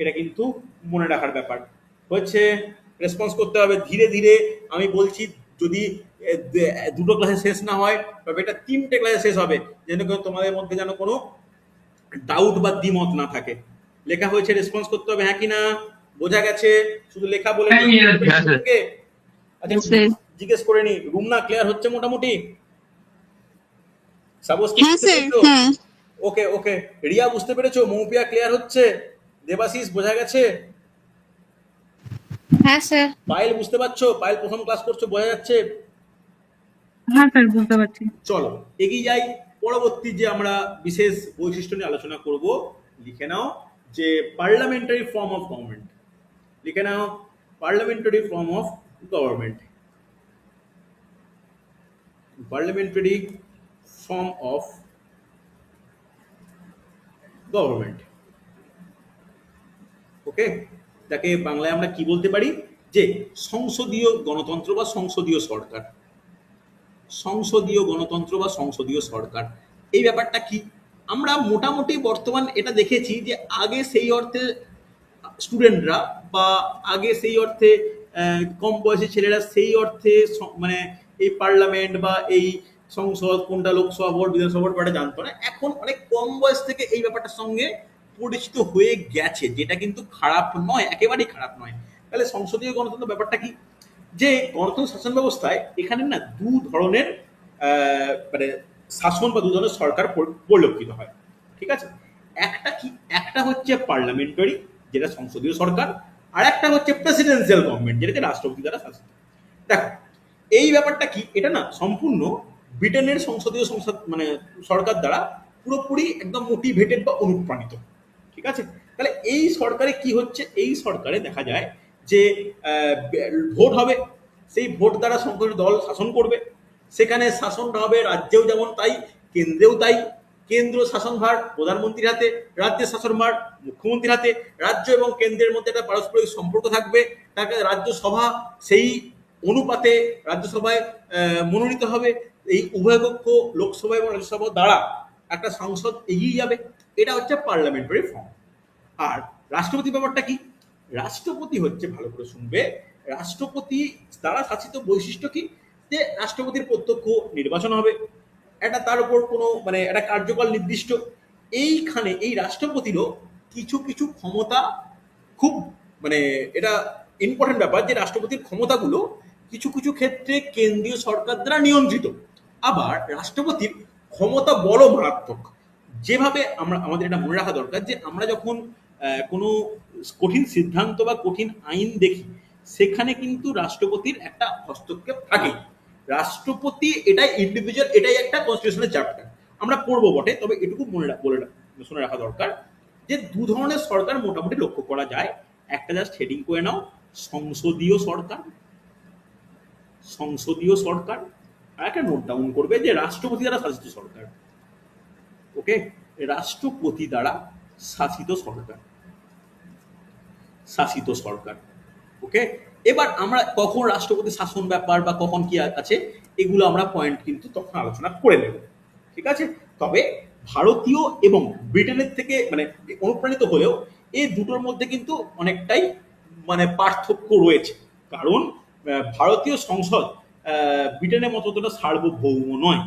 এটা কিন্তু মনে রাখার ব্যাপার। হচ্ছে, রেসপন্স করতে হবে ধীরে ধীরে। আমি বলছি, যদি দুটো ক্লাসে শেষ না হয়, তবে এটা 3টে ক্লাসে শেষ হবে, যেন তোমাদের মধ্যে যেন কোনো ডাউট বা দ্বিমত না থাকে। লেখা হয়েছে, রেসপন্স করতে হবে, হ্যাঁ কিনা? বোঝা গেছে? শুধু লেখা বলে আচ্ছা, জিজ্ঞেস করে নি, রুম না ক্লিয়ার হচ্ছে মোটামুটি? ওকে ওকে, রিয়া বুঝতে পেরেছো? মৌপিয়া ক্লিয়ার হচ্ছে? দেবাশিস বোঝা গেছে? হ্যাঁ স্যার। পায়েল বুঝতে পারছো? পায়েল প্রথম ক্লাস করছো, বোঝা যাচ্ছে? হ্যাঁ স্যার, বুঝতে পারছি। চলো এগিয়ে যাই। পরবর্তী যে আমরা বিশেষ বৈশিষ্ট্য নিয়ে আলোচনা করব, লিখে নাও যে পার্লামেন্টারি ফর্ম অফ গভর্নমেন্ট। লিখে নাও, parliamentary form of government. Parliamentary form of government. Okay, তাকে বাংলায় আমরা কি বলতে পারি, যে সংসদীয় গণতন্ত্র বা সংসদীয় সরকার। সংসদীয় গণতন্ত্র বা সংসদীয় সরকার, এই ব্যাপারটা কি, আমরা মোটামুটি বর্তমান এটা দেখেছি যে আগে সেই অর্থে স্টুডেন্টরা বা আগে সেই অর্থে কম বয়সী ছেলেরা সেই অর্থে মানে এই পার্লামেন্ট বা এই সংসদ কোনটা লোকসভা ভোট বিধানসভা ভোট ব্যাপারটা জানতো না। এখন অনেক কম বয়স থেকে এই ব্যাপারটার সঙ্গে পরিচিত হয়ে গেছে, যেটা কিন্তু খারাপ নয়, একেবারেই খারাপ নয়। তাহলে সংসদীয় গণতন্ত্র ব্যাপারটা কি, যে গণতন্ত্র শাসন ব্যবস্থায় এখানে না দু ধরনের মানে শাসন বা দু ধরনের সরকার পরিলক্ষিত হয়। ঠিক আছে, একটা কি, একটা হচ্ছে পার্লামেন্টারি যেটা সংসদীয় সরকার, আর একটা হচ্ছে প্রেসিডেন্সিয়াল গভর্নমেন্ট যেটাকে রাষ্ট্রপতি দ্বারা শাসিত। দেখো এই ব্যাপারটা কি, এটা না সম্পূর্ণ ব্রিটেনের সংসদীয় সংসদ মানে সরকার দ্বারা পুরোপুরি একদম মোটিভেটেড বা অনুপ্রাণিত। ঠিক আছে, তাহলে এই সরকারে কি হচ্ছে, এই সরকারে দেখা যায় যে ভোট হবে, সেই ভোট দ্বারা সংসদীয় দল শাসন করবে, সেখানে শাসনটা হবে রাজ্যেও যেমন তাই কেন্দ্রেও তাই। কেন্দ্র শাসনভার প্রধানমন্ত্রীর হাতে, রাজ্যের শাসনভার মুখ্যমন্ত্রীর হাতে, রাজ্য এবং কেন্দ্রের মধ্যে একটা পারস্পরিক সম্পর্ক থাকবে। তাকে রাজ্যসভা সেই অনুপাতে রাজ্যসভায় মনোনীত হবে। এই উভয় পক্ষ লোকসভা এবং রাজ্যসভা দ্বারা একটা সংসদ এগিয়ে যাবে। এটা হচ্ছে পার্লামেন্টারি ফর্ম। আর রাষ্ট্রপতি ব্যাপারটা কি, রাষ্ট্রপতি হচ্ছে, ভালো করে শুনবে, রাষ্ট্রপতি দ্বারা শাসিত বৈশিষ্ট্য কি, যে রাষ্ট্রপতির প্রত্যক্ষ নির্বাচন হবে, এটা তার উপর কোনো মানে একটা কার্যকাল নির্দিষ্ট। এইখানে এই রাষ্ট্রপতিরও কিছু কিছু ক্ষমতা খুব মানে এটা ইম্পর্টেন্ট ব্যাপার, যে রাষ্ট্রপতির ক্ষমতাগুলো কিছু কিছু ক্ষেত্রে কেন্দ্রীয় সরকার দ্বারা নিয়ন্ত্রিত। আবার রাষ্ট্রপতির ক্ষমতা বড় মারাত্মক। যেভাবে আমরা আমাদের এটা মনে রাখা দরকার, যে আমরা যখন কোনো কঠিন সিদ্ধান্ত বা কঠিন আইন দেখি, সেখানে কিন্তু রাষ্ট্রপতির একটা হস্তক্ষেপ থাকে। রাষ্ট্রপতি এটাই ইন্ডিভিজুয়াল, এটাই একটা কনস্টিটিউশনের চ্যাপ্টার, আমরা পড়বো বটে, তবে এটুকু শুনে রাখা দরকার যে দু ধরনের সরকার মোটামুটি লক্ষ্য করা যায়। একটা জাস্ট হেডিং করে নাও, সংসদীয় সরকার, সংসদীয় সরকার। আর একটা নোট ডাউন করবে যে রাষ্ট্রপতি দ্বারা শাসিত সরকার। ওকে, রাষ্ট্রপতি দ্বারা শাসিত সরকার, শাসিত সরকার। ওকে, এবার আমরা কখন রাষ্ট্রপতি শাসন ব্যাপার বা কখন কি আছে, এগুলো আমরা পয়েন্ট কিন্তু তখন আলোচনা করে নেব। ঠিক আছে, তবে ভারতীয় এবং ব্রিটেনের থেকে মানে অনুপ্রাণিত হলেও এই দুটোর মধ্যে কিন্তু অনেকটাই মানে পার্থক্য রয়েছে। কারণ ভারতীয় সংসদ ব্রিটেনের মতো অতটা সার্বভৌম নয়।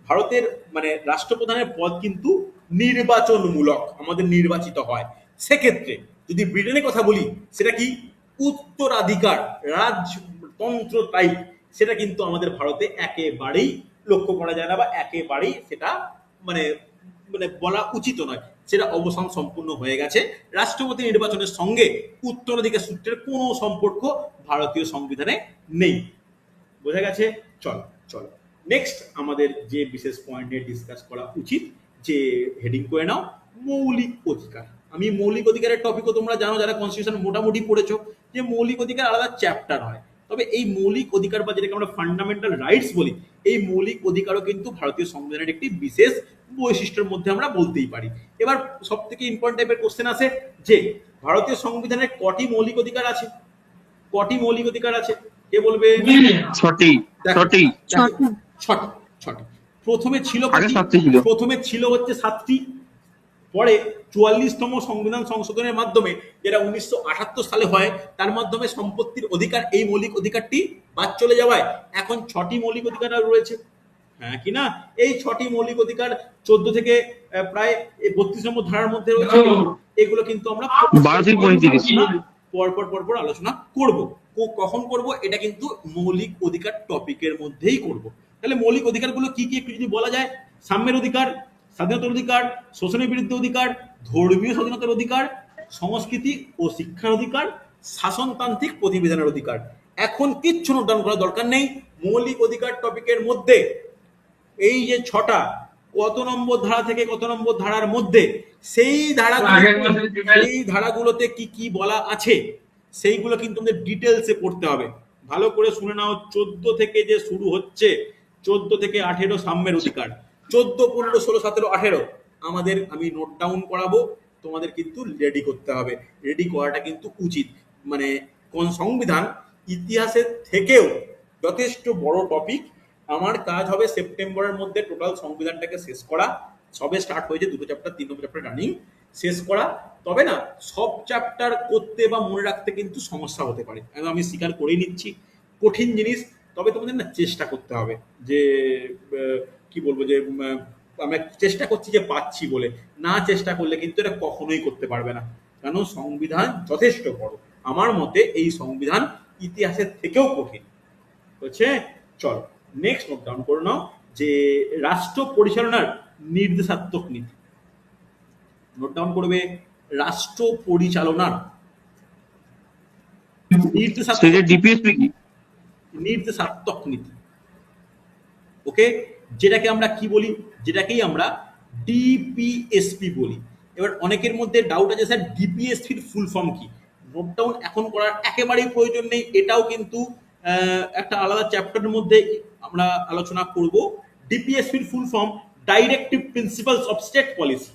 ভারতের মানে রাষ্ট্রপ্রধানের পদ কিন্তু নির্বাচনমূলক, আমাদের নির্বাচিত হয়। সেক্ষেত্রে যদি ব্রিটেনের কথা বলি, সেটা কি উত্তরাধিকার রাজতন্ত্র টাইপ, সেটা কিন্তু আমাদের ভারতে একেবারেই লক্ষ্য করা যায় না, বা একেবারেই সেটা মানে মানে বলা উচিত নয়। সেটা অবসান সম্পূর্ণ হয়ে গেছে। রাষ্ট্রপতি নির্বাচনের সঙ্গে উত্তরাধিকার সূত্রের কোনো সম্পর্ক ভারতীয় সংবিধানে নেই। বোঝা গেছে? চলো চলো নেক্সট আমাদের যে বিশেষ পয়েন্ট নিয়ে ডিসকাস করা উচিত, যে হেডিং করে নাও মৌলিক অধিকার। আমি মৌলিক অধিকারের টপিকও তোমরা জানো যারা কনস্টিটিউশন মোটামুটি পড়েছো, যে মৌলিক অধিকার আলাদা চ্যাপ্টার হয়। তবে এই মৌলিক অধিকার বা যেটাকে আমরা ফান্ডামেন্টাল রাইটস বলি, এই মৌলিক অধিকারও কিন্তু ভারতীয় সংবিধানের একটি বিশেষ বৈশিষ্ট্যের মধ্যে আমরা বলতেই পারি। এবার সব থেকে ইম্পর্টেন্ট টাইপের কোশ্চেন আছে, যে ভারতীয় সংবিধানের কটি মৌলিক অধিকার আছে? কটি মৌলিক অধিকার আছে কে বলবে? ছটি। ছটি। ছটি। ছটি। ছটি। প্রথমে ছিল আগে সাতটি ছিল। প্রথমে ছিল হচ্ছে 7টি। পরে 44তম সংবিধান সংশোধনের মাধ্যমে, যেটা 1978 সালে হয়, তার মাধ্যমে সম্পত্তির অধিকার এই মৌলিক অধিকারটি বাদ চলে যাওয়ায় এখন 6টি মৌলিক অধিকার রয়েছে। হ্যাঁ কি না? এই 6টি মৌলিক অধিকার 14 থেকে প্রায় 32 নম্বর ধারার মধ্যে রয়েছে। এগুলো কিন্তু আমরা 12 থেকে 35 পরপর আলোচনা করব। কখন করব এটা কিন্তু মৌলিক অধিকার টপিকের মধ্যেই করব। তাহলে মৌলিক অধিকারগুলো কি কি একটু যদি বলা যায়: সাম্যের অধিকার, স্বাধীনতার অধিকার, শোষণের বিরুদ্ধে অধিকার, ধর্মীয় স্বাধীনতার অধিকার, সংস্কৃতি ও শিক্ষার অধিকার, শাসনতান্ত্রিক প্রতিবিধানের অধিকার। এখন কিচ্ছু নোট ডাউন করার দরকার নেই। মৌলিক অধিকার টপিকের মধ্যে এই যে 6টা, কত নম্বর ধারা থেকে কত নম্বর ধারার মধ্যে, সেই ধারাগুলোতে কি কি বলা আছে সেইগুলো কিন্তু আমাদের ডিটেলসে পড়তে হবে। ভালো করে শুনে নাও। 14 থেকে যে শুরু হচ্ছে, 14 থেকে 18 সাম্যের অধিকার, 14, 15, 16, 17, 18 আমি নোট ডাউন করাবো, তোমাদের কিন্তু রেডি করতে হবে, রেডি করাটা কিন্তু উচিত। মানে কোন সংবিধান ইতিহাসের থেকেও যথেষ্ট বড় টপিক। আমার কাজ হবে সেপ্টেম্বরের মধ্যে টোটাল সংবিধানটাকে শেষ করা। সবে স্টার্ট হয়েছে, 2 চ্যাপ্টার 3 নম্বর চ্যাপ্টার রানিং, শেষ করা। তবে না, সব চ্যাপ্টার করতে বা মনে রাখতে কিন্তু সমস্যা হতে পারে, আমি স্বীকার করেই নিচ্ছি, কঠিন জিনিস। তবে তোমাদের না চেষ্টা করতে হবে যে কি বলবো, যে আমরা চেষ্টা করছি যে পাচ্ছি বলে, না চেষ্টা করলে কিন্তু এটা কখনোই করতে পারবে না। কারণ সংবিধান যথেষ্ট বড়, আমার মতে এই সংবিধান ইতিহাসের থেকেও কঠিন হচ্ছে। চল নেক্সট নোট ডাউন করে নাও, যে রাষ্ট্র পরিচালনার নির্দেশাত্মক নীতি। নোট ডাউন করবে, রাষ্ট্র পরিচালনার সেটা ডিপিএসপি কি? নির্দেশাত্মক নীতি। ওকে, যেটাকে আমরা কি বলি, যেটাকেই আমরা ডিপিএসপি বলি। এবার অনেকের মধ্যে ডাউট আছে, স্যার ডিপিএসপির ফুল ফর্ম কি? নোট ডাউন এখন করার একেবারেই প্রয়োজন নেই, এটাও কিন্তু একটা আলাদা চ্যাপ্টারের মধ্যে আমরা আলোচনা করব। ডিপিএসপির full form directive principles of state policy,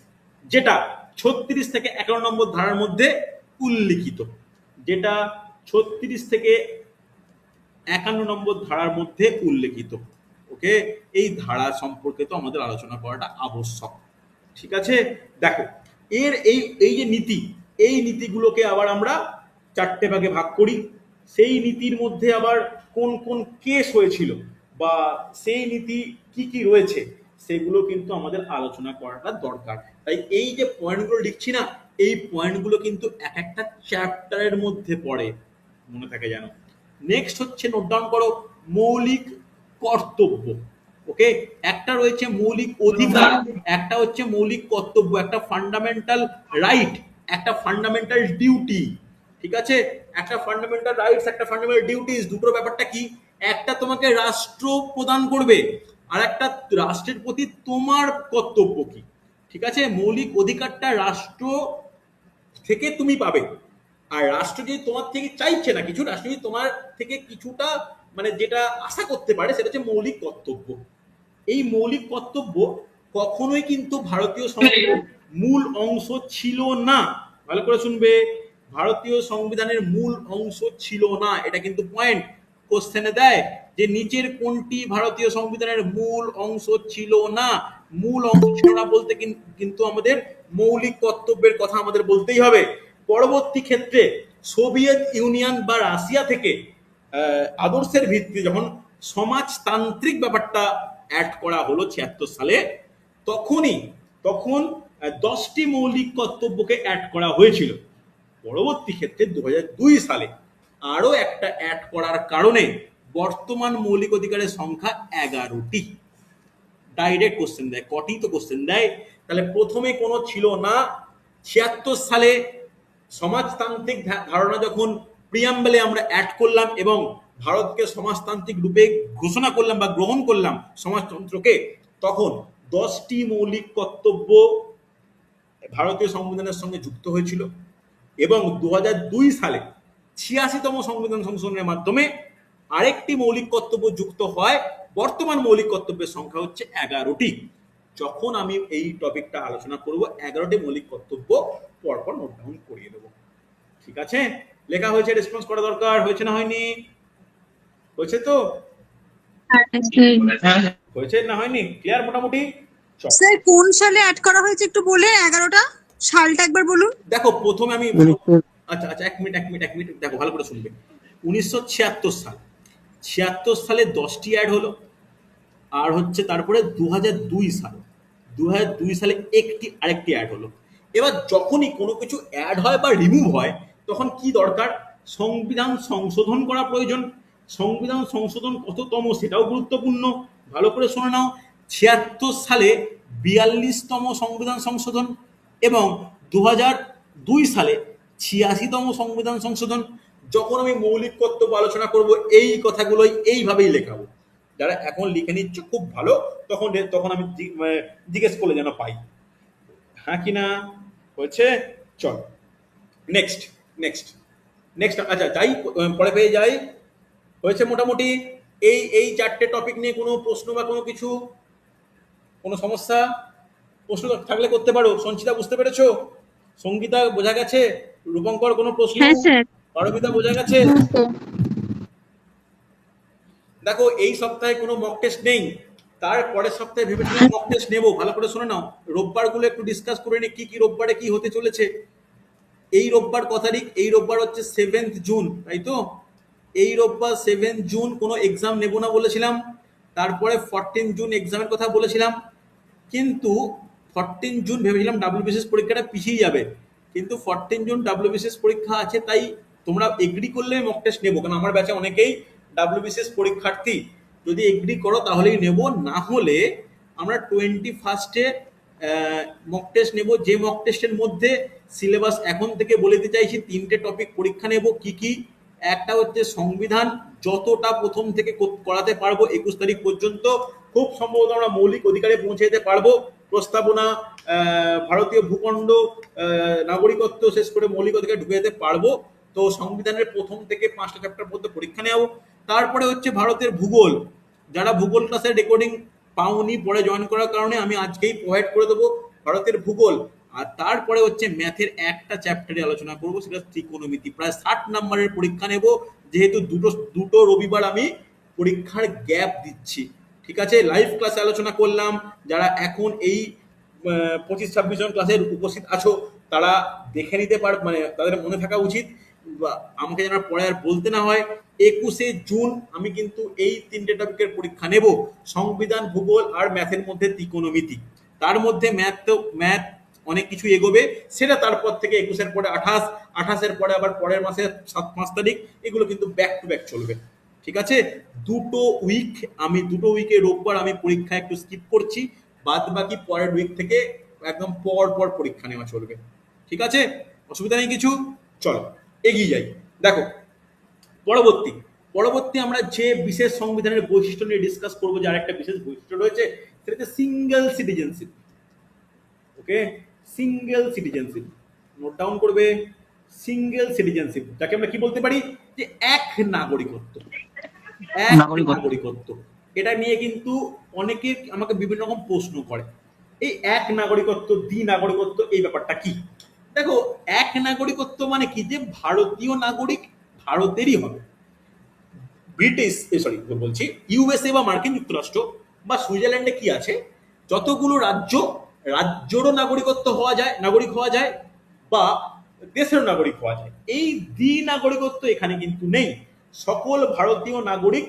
যেটা 36 থেকে 11 নম্বর ধারার মধ্যে উল্লিখিত, যেটা 36 থেকে 51 নম্বর ধারার মধ্যে উল্লেখিত। ওকে, এই ধারা সম্পর্কে তো আমাদের আলোচনা করাটা আবশ্যক। ঠিক আছে, দেখো এর এই যে নীতি, এই নীতিগুলোকে আবার আমরা 4টে ভাগে ভাগ করি। সেই নীতির মধ্যে আবার কোন কোন কেস হয়েছিল বা সেই নীতি কি কি রয়েছে, সেগুলো কিন্তু আমাদের আলোচনা করাটা দরকার। তাই এই যে পয়েন্টগুলো লিখছি না, এই পয়েন্টগুলো কিন্তু এক একটা চ্যাপ্টারের মধ্যে পড়ে, মনে থাকে যেন। নেক্সট হচ্ছে, নোট ডাউন করো, মৌলিক কর্তব্য। ওকে, একটা রয়েছে মৌলিক অধিকার, একটা হচ্ছে মৌলিক কর্তব্য, একটা ফান্ডামেন্টাল রাইট, একটা ফান্ডামেন্টাল ডিউটি। ঠিক আছে, একটা ফান্ডামেন্টাল রাইটস, একটা ফান্ডামেন্টাল ডিউটিস, দুটোর ব্যাপারটা কি? একটা তোমাকে রাষ্ট্র প্রদান করবে, আর একটা রাষ্ট্রের প্রতি তোমার কর্তব্য কি। ঠিক আছে, মৌলিক অধিকারটা রাষ্ট্র থেকে তুমি পাবে, আর রাষ্ট্র যদি তোমার থেকে চাইছে না কিছু, রাষ্ট্র যদি তোমার থেকে কিছুটা মানে যেটা আশা করতে পারে, সেটা হচ্ছে মৌলিক কর্তব্য। এই মৌলিক কর্তব্য কখনোই কিন্তু ভারতীয় সংবিধানের মূল অংশ ছিল না। ভালো করে শুনবে, ভারতীয় সংবিধানের মূল অংশ ছিল না, এটা কিন্তু পয়েন্ট কোশ্চেনে দেয়, যে নিচের কোনটি ভারতীয় সংবিধানের মূল অংশ ছিল না। মূল অংশ ছিল না বলতে কিন্তু আমাদের মৌলিক কর্তব্যের কথা আমাদের বলতেই হবে। পরবর্তী ক্ষেত্রে সোভিয়েত ইউনিয়ন বা রাশিয়া থেকে আদর্শের ভিত্তিতে যখন সমাজতান্ত্রিক ব্যাপারটা অ্যাড করা হলো 76 সালে, তখন 10টি মৌলিক কর্তব্যকে অ্যাড করা হয়েছিল। পরবর্তী ক্ষেত্রে 2002 সালে আরো একটা অ্যাড করার কারণে বর্তমান মৌলিক অধিকারের সংখ্যা 11টি। ডাইরেক্ট কোশ্চেন দেয়, কটি তো কোশ্চেন দেয়। তাহলে প্রথমে কোনো ছিল না, 76 সালে সমাজতান্ত্রিক ধারণা যখন প্রিয়াম্বলে আমরা অ্যাড করলাম এবং ভারতকে সমাজতান্ত্রিক রূপে ঘোষণা করলাম বা গ্রহণ করলাম সমাজতন্ত্রকে, তখন 10টি মৌলিক কর্তব্য ভারতীয় সংবিধানের সঙ্গে যুক্ত হয়েছিল। এবং 2002 সালে 86তম সংবিধান সংশোধনের মাধ্যমে আরেকটি মৌলিক কর্তব্য যুক্ত হয়। বর্তমান মৌলিক কর্তব্যের সংখ্যা হচ্ছে 11টি। যখন আমি এই টপিকটা আলোচনা করব, 11টি মৌলিক কর্তব্য পরপর নোট ডাউন করিয়ে দেবো। ঠিক আছে, লেখা হয়েছে, রেসপন্স করা দরকার, হয়েছে না হয়নি? হয়েছে তো? হয়েছে না হয়নি? ক্লিয়ার মোটামুটি? স্যার কোন সালে অ্যাড করা হয়েছে একটু বলে, 11টা সালটা একবার বলুন। দেখো প্রথমে আমি আচ্ছা আচ্ছা, এক মিনিট দেখো, ভালো করে শুনবে। 1976 সাল, 76 সালে 10টি অ্যাড হলো, আর হচ্ছে তারপরে 2002 সাল, 2002 সালে আরেকটি অ্যাড হলো। এবার যখনই কোনো কিছু অ্যাড হয় বা রিমুভ হয়, তখন কি দরকার? সংবিধান সংশোধন করা প্রয়োজন। সংবিধান সংশোধন কততম সেটাও গুরুত্বপূর্ণ, ভালো করে শুনে নাও। 76 সালে 42তম সংবিধান সংশোধন এবং 2002 সালে 86তম সংবিধান সংশোধন। যখন আমি মৌলিক কর্তব্য আলোচনা করব, এই কথাগুলোই এইভাবেই লেখাবো। যারা এখন লিখে নিচ্ছ খুব ভালো, তখন আমি জিজ্ঞেস করলে যেন পাই। হ্যাঁ কি না? হয়েছে? চল নেক্সট আচ্ছা যাই, পরে পেয়ে যাই। হয়েছে মোটামুটি? এই 4টে টপিক নিয়ে কোনো প্রশ্ন বা কোনো কিছু, কোনো সমস্যা? প্রশ্ন থাকলে করতে পারো। সঞ্চিতা বুঝতে পেরেছো? সঙ্গীতা বোঝা গেছে? রূপঙ্কর কোনো প্রশ্ন? হ্যাঁ স্যার। পারমিতা বোঝা গেছে? হ্যাঁ স্যার। দেখো এই সপ্তাহে কোনো মক টেস্ট নেই, তারপরের সপ্তাহে ভেবেছিলাম মক টেস্ট নেবো। ভালো করে শুনে নাও, রোববার গুলো একটু ডিসকাস করে নি কি কি রোববারে কি হতে চলেছে। এই রোববার ক তারিখ? এই রোববার হচ্ছে 7 জুন, তাই তো? এই রোববার 7 জুন কোনো এক্সাম নেব না বলেছিলাম। তারপরে 14 জুন এক্সামের কথা বলেছিলাম, কিন্তু 14 জুন ভেবেছিলাম ডাব্লিউবিসিএস পরীক্ষাটা পিছিয়ে যাবে, কিন্তু 14 জুন ডাব্লিউবিসিএস পরীক্ষা আছে, তাই তোমরা এগ্রি করলে মক টেস্ট নেবো, কারণ আমার ব্যাচে অনেকেই ডাব্লিউবিসিএস পরীক্ষার্থী। যদি এগ্রি করো তাহলেই নেব, না হলে আমরা 21 মক টেস্ট নেব। যে মক টেস্টের মধ্যে সিলেবাস এখন থেকে বলে দিতে চাইছি, 3টে টপিক পরীক্ষা নেব। কি কি? একটা হচ্ছে সংবিধান, যতটা প্রথম থেকে করাতে পারবো 21 তারিখ পর্যন্ত। খুব সম্ভবত আমরা মৌলিক অধিকারে পৌঁছে যেতে পারবো। প্রস্তাবনা, ভারতীয় ভূখণ্ড, নাগরিকত্ব শেষ করে মৌলিক অধিকার ঢুকে যেতে পারবো। তো সংবিধানের প্রথম থেকে 5টা চ্যাপ্টার পর্যন্ত পরীক্ষা নেব। তারপরে হচ্ছে ভারতের ভূগোল। যারা ভূগোল ক্লাসের রেকর্ডিং পাওনি পরে জয়েন করার কারণে, আমি আজকেই প্রোভাইড করে দেবো ভারতের ভূগোল। আর তারপরে হচ্ছে ম্যাথের একটা চ্যাপ্টারে আলোচনা করবো, সেটা ত্রিকোণমিতি। প্রায় 60 নম্বরের পরীক্ষা নেব, যেহেতু দুটো রবিবার আমি পরীক্ষার গ্যাপ দিচ্ছি। ঠিক আছে, লাইভ ক্লাসে আলোচনা করলাম। যারা এখন এই 25-26 জন ক্লাসের উপস্থিত আছো, তারা দেখে নিতে মানে তাদের মনে থাকা উচিত, আমাকে যেন পরে আর বলতে না হয়। 21শে জুন আমি কিন্তু এই 3টে টপিকের পরীক্ষা নেব, সংবিধান, ভূগোল আর ম্যাথের মধ্যে ত্রিকোণমিতি। তার মধ্যে ম্যাথ অনেক কিছু এগোবে, সেটা তারপর থেকে 21-এর পরে 28-এর পরে আবার পরের মাসে 5 তারিখ, এগুলো কিন্তু ব্যাক টু ব্যাক চলবে। ঠিক আছে, দুটো উইকে রোববার আমি পরীক্ষা একটু স্কিপ করছি, বাদ বাকি পরের উইক থেকে একদম পর পরীক্ষা নেওয়া চলবে। ঠিক আছে, অসুবিধা নেই কিছু। চলো এগিয়ে যাই। দেখো পরবর্তী আমরা যে বিশেষ সংবিধানের বৈশিষ্ট্য নিয়ে ডিসকাস করবো, যার একটা বিশেষ বৈশিষ্ট্য রয়েছে, সেটা হচ্ছে সিঙ্গেল সিটিজেনশিপ। ওকে, সিঙ্গেল সিটিজেনশিপ নোট ডাউন করবে। সিঙ্গেল সিটিজেনশিপ, যাকে আমরা কি বলতে পারি, যে এক নাগরিকত্ব। এটা নিয়ে কিন্তু অনেকে আমাকে বিভিন্ন রকম প্রশ্ন করে। এই এক নাগরিকত্ব, দ্বি নাগরিকত্ব, এই ব্যাপারটা কি? দেখো, এক নাগরিকত্ব মানে কি, যে ভারতীয় নাগরিক ভারতেরই হবে। ইউএসএ বা মার্কিন যুক্তরাষ্ট্র বা সুইজারল্যান্ডে কি আছে, যতগুলো রাজ্যেরও নাগরিক হওয়া যায় বা দেশের নাগরিক হওয়া যায়। এই দ্বি নাগরিকত্ব এখানে কিন্তু নেই। সকল ভারতীয় নাগরিক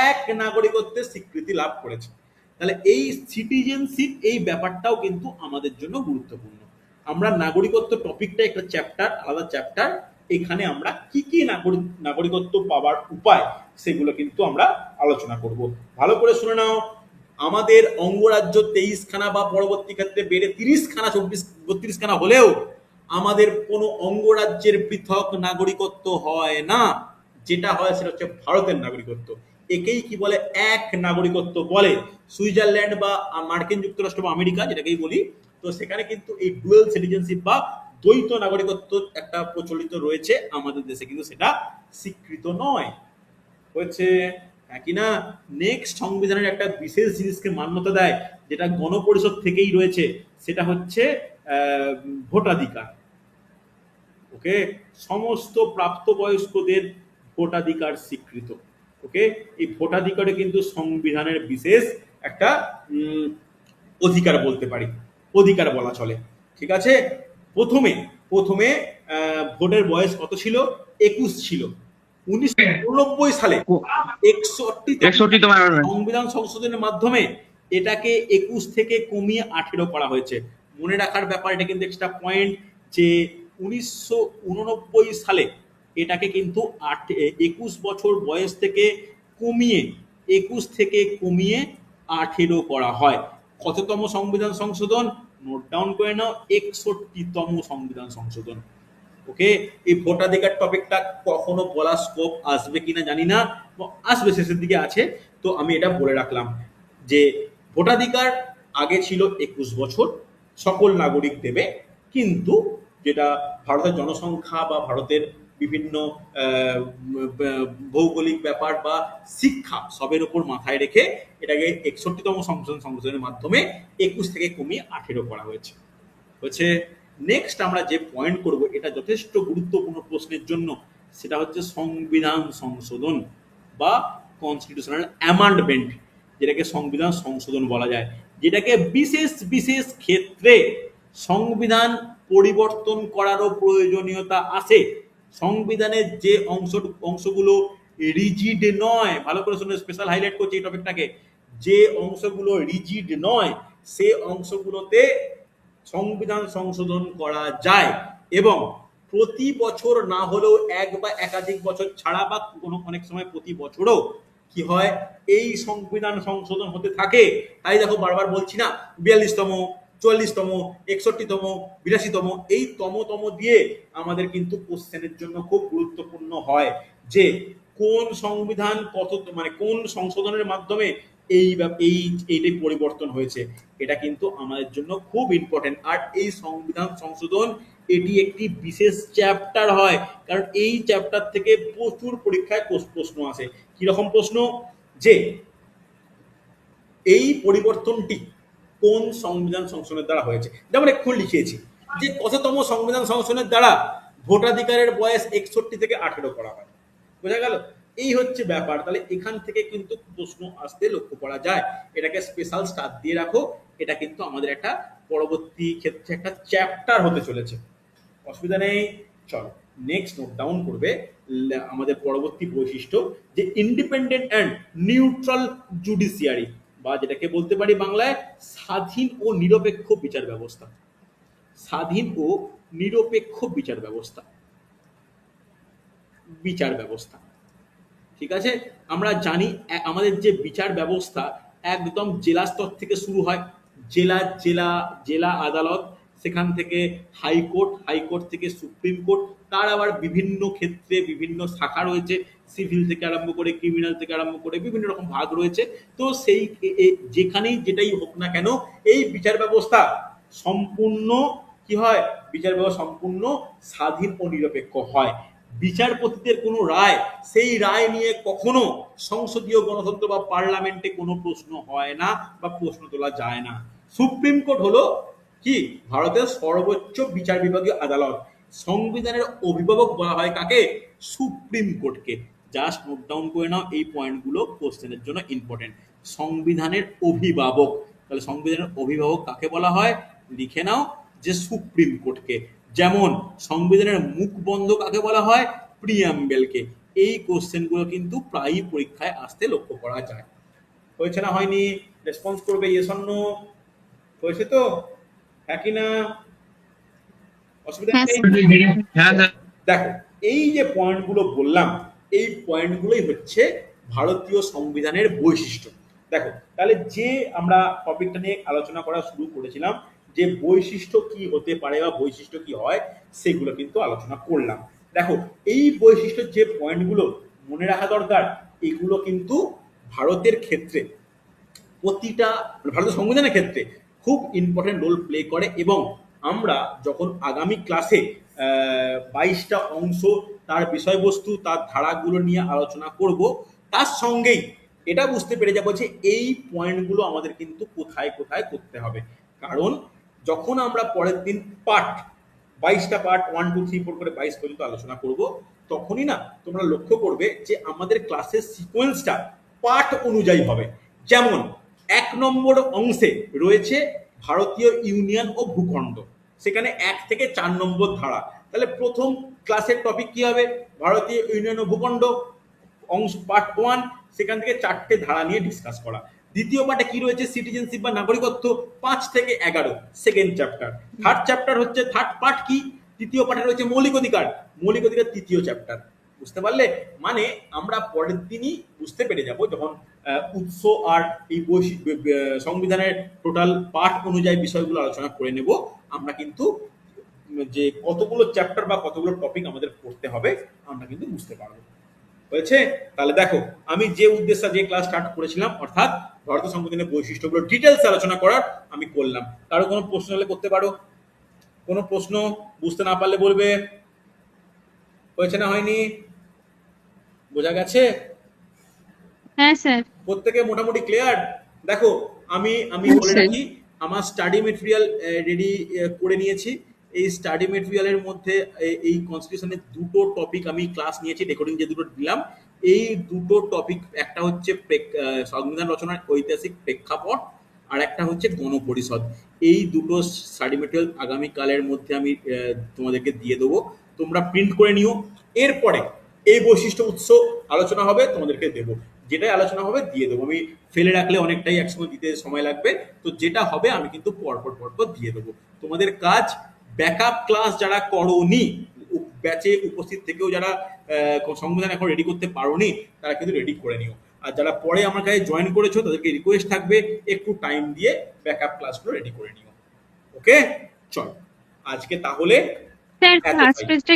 এক নাগরিকত্বের স্বীকৃতি লাভ করেছে। তাহলে এই সিটিজেনশিপ, এই ব্যাপারটাও কিন্তু আমাদের জন্য গুরুত্বপূর্ণ। আমরা নাগরিকত্ব টপিকটা একটা চ্যাপ্টার, আলাদা চ্যাপ্টার। এখানে আমরা কি কি নাগরিকত্ব পাওয়ার উপায়, সেগুলো কিন্তু আমরা আলোচনা করব। ভালো করে শুনে নাও, আমাদের অঙ্গরাজ্য 23খানা বা পরবর্তী ক্ষেত্রে বেড়ে 30খানা, 32খানা হলেও আমাদের কোনো অঙ্গরাজ্যের পৃথক নাগরিকত্ব হয় না। যেটা হয় সেটা হচ্ছে ভারতের নাগরিকত্ব। একেই কি বলে, এক নাগরিকত্ব বলে। সুইজারল্যান্ড বা মার্কিন যুক্তরাষ্ট্র বা আমেরিকা, যেটাকেই বলি, তো সেখানে কিন্তু এই ডুয়েল সিটিজেনশিপ বা দ্বৈত নাগরিকত্ব একটা প্রচলিত রয়েছে। আমাদের দেশে কিন্তু সেটা স্বীকৃত নয়। হচ্ছে কি না? নেক্সট সংবিধানের একটা বিশেষ জিনিসকে মান্যতা দেয়, যেটা গণপরিষদ থেকেই রয়েছে, সেটা হচ্ছে ভোটাধিকার। ওকে, সমস্ত প্রাপ্তবয়স্কদের ভোটাধিকার স্বীকৃত। ওকে, এই ভোটাধিকারে কিন্তু সংবিধানের বিশেষ একটা অধিকার বলতে পারি, অধিকার বলা চলে। ঠিক আছে, প্রথমে ভোটের বয়স কত ছিল? 21 ছিল। 1989 সালে 61 সংবিধান সংশোধনের মাধ্যমে এটাকে 21 থেকে কমিয়ে 18 করা হয়েছে। মনে রাখার ব্যাপার, এটা কিন্তু এক্সট্রা পয়েন্ট, যে 1989 সালে এটাকে কিন্তু 21 বছর বয়স থেকে কমিয়ে 18 করা হয়। কততম সংবিধান সংশোধন? নোট ডাউন করে নাও, 61তম সংবিধান সংশোধন। ওকে, এই ভোটাধিকার টপিকটা কখনো বলার স্কোপ আসবে কিনা জানি না, আসবে, শেষের দিকে আছে। তো আমি এটা বলে রাখলাম যে ভোটাধিকার আগে ছিল 21 বছর, সকল নাগরিক দেবে। কিন্তু যেটা ভারতের জনসংখ্যা বা ভারতের বিভিন্ন আহ, ভৌগোলিক ব্যাপার বা শিক্ষা সবের উপর মাথায় রেখে এটাকে 61তম সংশোধনের মাধ্যমে 21 থেকে কমিয়ে 18 করা হয়েছে। নেক্সট আমরা যে পয়েন্ট করব, এটা যথেষ্ট গুরুত্বপূর্ণ প্রশ্নের জন্য, সেটা হচ্ছে সংবিধান সংশোধন বা কনস্টিটিউশনাল অ্যামেন্ডমেন্ট, যেটাকে সংবিধান সংশোধন বলা যায়, যেটাকে বিশেষ বিশেষ ক্ষেত্রে সংবিধান পরিবর্তন করারও প্রয়োজনীয়তা আছে। সংবিধানের যে অংশগুলো রিজিড নয়, ভালো করে শুনে, স্পেশাল হাইলাইট করছি এই টপিকটাকে, যে অংশগুলো রিজিড নয় সে অংশগুলোতে সংবিধান সংশোধন করা যায়, এবং প্রতি বছর না হলেও এক বা একাধিক বছর ছাড়া বা কোনো অনেক সময় প্রতি বছরও কি হয়, এই সংবিধান সংশোধন হতে থাকে। তাই দেখো বারবার বলছি না, 42তম, 44তম, 61তম, 82তম, এই তম দিয়ে আমাদের কিন্তু কোশ্চেনের জন্য খুব গুরুত্বপূর্ণ হয় যে কোন সংবিধান কত, মানে কোন সংশোধনের মাধ্যমে এইটাই পরিবর্তন হয়েছে। এটা কিন্তু আমাদের জন্য খুব ইম্পর্টেন্ট। আর এই সংবিধান সংশোধন এটি একটি বিশেষ চ্যাপ্টার হয়, কারণ এই চ্যাপ্টার থেকে প্রচুর পরীক্ষায় প্রশ্ন আসে। কিরকম প্রশ্ন, যে এই পরিবর্তনটি কোন সংবিধান সংশোধনের দ্বারা হয়েছে। যেমন এক্ষুনি লিখিয়েছি যে কততম সংবিধান সংশোধনের দ্বারা ভোটাধিকারের বয়স 61 থেকে 18 করা হয়। বোঝা গেল? এই হচ্ছে ব্যাপার। তাহলে এখান থেকে কিন্তু প্রশ্ন আসতে লক্ষ্য করা যায়। এটাকে স্পেশাল স্টার দিয়ে রাখো, এটা কিন্তু আমাদের একটা পরবর্তী ক্ষেত্রে একটা চ্যাপ্টার হতে চলেছে। অসুবিধা নেই। চলো নেক্সট নোট ডাউন করবে আমাদের পরবর্তী বৈশিষ্ট্য, যে ইন্ডিপেন্ডেন্ট অ্যান্ড নিউট্রাল জুডিশিয়ারি, বা যেটাকে বলতে পারি বাংলায় স্বাধীন ও নিরপেক্ষ বিচার ব্যবস্থা। স্বাধীন ও নিরপেক্ষ বিচার ব্যবস্থা। বিচার ব্যবস্থা, ঠিক আছে। আমরা জানি আমাদের যে বিচার ব্যবস্থা একদম জেলা স্তর থেকে শুরু হয়, জেলা জেলা জেলা আদালত, সেখান থেকে হাইকোর্ট, হাইকোর্ট থেকে সুপ্রিম কোর্ট, তার আবার বিভিন্ন ক্ষেত্রে বিভিন্ন শাখা রয়েছে, সিভিল থেকে আরম্ভ করে ক্রিমিনাল থেকে আরম্ভ করে বিভিন্ন রকম ভাগ রয়েছে। তো সেই যেখানেই যেটাই হোক না কেন, এই বিচার ব্যবস্থা সম্পূর্ণ কি হয়, বিচার ব্যবস্থা সম্পূর্ণ স্বাধীন ও নিরপেক্ষ হয়। বিচারপতিদের কোনো রায়, সেই রায় নিয়ে কখনো সংসদীয় গণতন্ত্র বা পার্লামেন্টে কোনো প্রশ্ন হয় না বা প্রশ্ন তোলা যায় না। সুপ্রিম কোর্ট হলো কি ভারতের সর্বোচ্চ বিচার বিভাগীয় আদালত। সংবিধানের অভিভাবক বলা হয় কাকে? সুপ্রিম কোর্টকে। জাস্ট নোট ডাউন করে নাও, এই পয়েন্টগুলো কোশ্চেনের জন্য ইম্পর্টেন্ট। সংবিধানের অভিভাবক, তাহলে সংবিধানের অভিভাবক কাকে বলা হয়? লিখে নাও যে সুপ্রিম কোর্টকে। যেমন সংবিধানের মুখ বন্ধ কাকে বলা হয়? প্রিয়াম্বেলকে। এই কোশ্চেনগুলো কিন্তু প্রায়ই পরীক্ষায় আসতে লক্ষ্য করা যায়। হয়েছে না হয়নি? রেসপন্স করবে ইয়েস অর নো। হয়েছে তো? হ্যাঁ কি না? অসুবিধা নেই? হ্যাঁ স্যার। দেখো এই যে পয়েন্টগুলো বললাম, এই পয়েন্টগুলোই হচ্ছে ভারতীয় সংবিধানের বৈশিষ্ট্য। দেখো তাহলে যে আমরা টপিকটা নিয়ে আলোচনা করা শুরু করেছিলাম, যে বৈশিষ্ট্য কি হতে পারে বা বৈশিষ্ট্য কি হয়, সেগুলো কিন্তু আলোচনা করলাম। দেখো এই বৈশিষ্ট্যের যে পয়েন্টগুলো মনে রাখা দরকার, এগুলো কিন্তু ভারতের ক্ষেত্রে প্রতিটা ভারতের সংবিধানের ক্ষেত্রে খুব ইম্পর্টেন্ট রোল প্লে করে। এবং আমরা যখন আগামী ক্লাসে 22টা অংশ, তার বিষয়বস্তু, তার ধারাগুলো নিয়ে আলোচনা করব, তার সঙ্গেই এটা বুঝতে পেরে যাবো যে এই পয়েন্টগুলো আমাদের কিন্তু কোথায় কোথায় করতে হবে। কারণ যখন আমরা পরের দিন পার্ট 22টা পার্ট 1 2 3 4 করে 22 পর্যন্ত আলোচনা করব, তখনই না তোমরা লক্ষ্য করবে যে আমাদের ক্লাসের সিকোয়েন্সটা পার্ট অনুযায়ী হবে। যেমন 1 নম্বর অংশে রয়েছে ভারতীয় ইউনিয়ন ও ভূখণ্ড, সেখানে 1 থেকে 4 নম্বর ধারা। তাহলে প্রথম ক্লাসের টপিক কি হবে? ভারতীয় ইউনিয়ন ও ভূখণ্ড অংশ পার্ট 1, সেখান থেকে 4টে ধারা নিয়ে ডিসকাস করা। দ্বিতীয় পার্টে কি রয়েছে? সিটিজেনশিপ বা নাগরিকত্ব, 5 থেকে 11, সেকেন্ড চ্যাপ্টার। থার্ড চ্যাপ্টার হচ্ছে, থার্ড পার্ট কি? তৃতীয় পার্টে রয়েছে মৌলিক অধিকার, মৌলিক অধিকার তৃতীয় চ্যাপ্টার। বুঝতে পারলে? মানে আমরা পরের দিনই বুঝতে পেরে যাব, যখন উৎস আর এই সংবিধানের টোটাল পার্ট অনুযায়ী বিষয়গুলো আলোচনা করে নেব, আমরা কিন্তু যে কতগুলো চ্যাপ্টার বা কতগুলো টপিক আমাদের পড়তে হবে আমরা কিন্তু বুঝতে পারবো। হয়েছে? তাহলে দেখো আমি যে উদ্দেশ্যে যে ক্লাস স্টার্ট করেছিলাম, অর্থাৎ ভারতীয় সংবিধানের বৈশিষ্ট্যগুলো ডিটেলস আলোচনা করার, আমি করলাম। কারো কোনো প্রশ্ন হলে করতে পারো। কোনো প্রশ্ন বুঝতে না পারলে বলবে। হয়েছে না হয়নি? বোঝা গেছে? হ্যাঁ স্যার। প্রত্যেকে মোটামুটি ক্লিয়ার? দেখো, আমি আমি হ্যাঁ, বলে স্যার। রাখি, আমার স্টাডি মেটেরিয়াল রেডি করে নিয়েছি। এই স্টাডি মেটেরিয়ালের মধ্যে এই কনস্টিটিউশনের দুটো টপিক আমি ক্লাস নিয়েছি, রেকর্ডিং যে দুটো দিলাম। এই দুটো টপিক, একটা হচ্ছে সংবিধান রচনার ঐতিহাসিক প্রেক্ষাপট, আর একটা হচ্ছে গণপরিষদ। এই দুটো স্টাডি মেটেরিয়াল আগামীকালের মধ্যে আমি তোমাদেরকে দিয়ে দেবো, তোমরা প্রিন্ট করে নিও। এরপরে এই বৈশিষ্ট্য উৎস আলোচনা হবে, তোমাদেরকে দেবো। যেটাই আলোচনা হবে দিয়ে দেবো। আমি ফেলে রাখলে অনেকটাই একসঙ্গে দিতে সময় লাগবে, তো যেটা হবে আমি কিন্তু পরপর পরপর দিয়ে দেবো। তোমাদের কাজ, ব্যাকআপ ক্লাস যারা করোনি, ব্যাচে উপস্থিত থেকেও যারা সংবিধান এখন রেডি করতে পারোনি, তারা কিন্তু রেডি করে নিও। আর যারা পরে আমার কাছে জয়েন করেছো, তাদেরকে রিকোয়েস্ট থাকবে একটু টাইম দিয়ে ব্যাকআপ ক্লাসগুলো রেডি করে নিও। ওকে, চল আজকে তাহলে স্যার এতটাই। ক্লাস টেস্টটা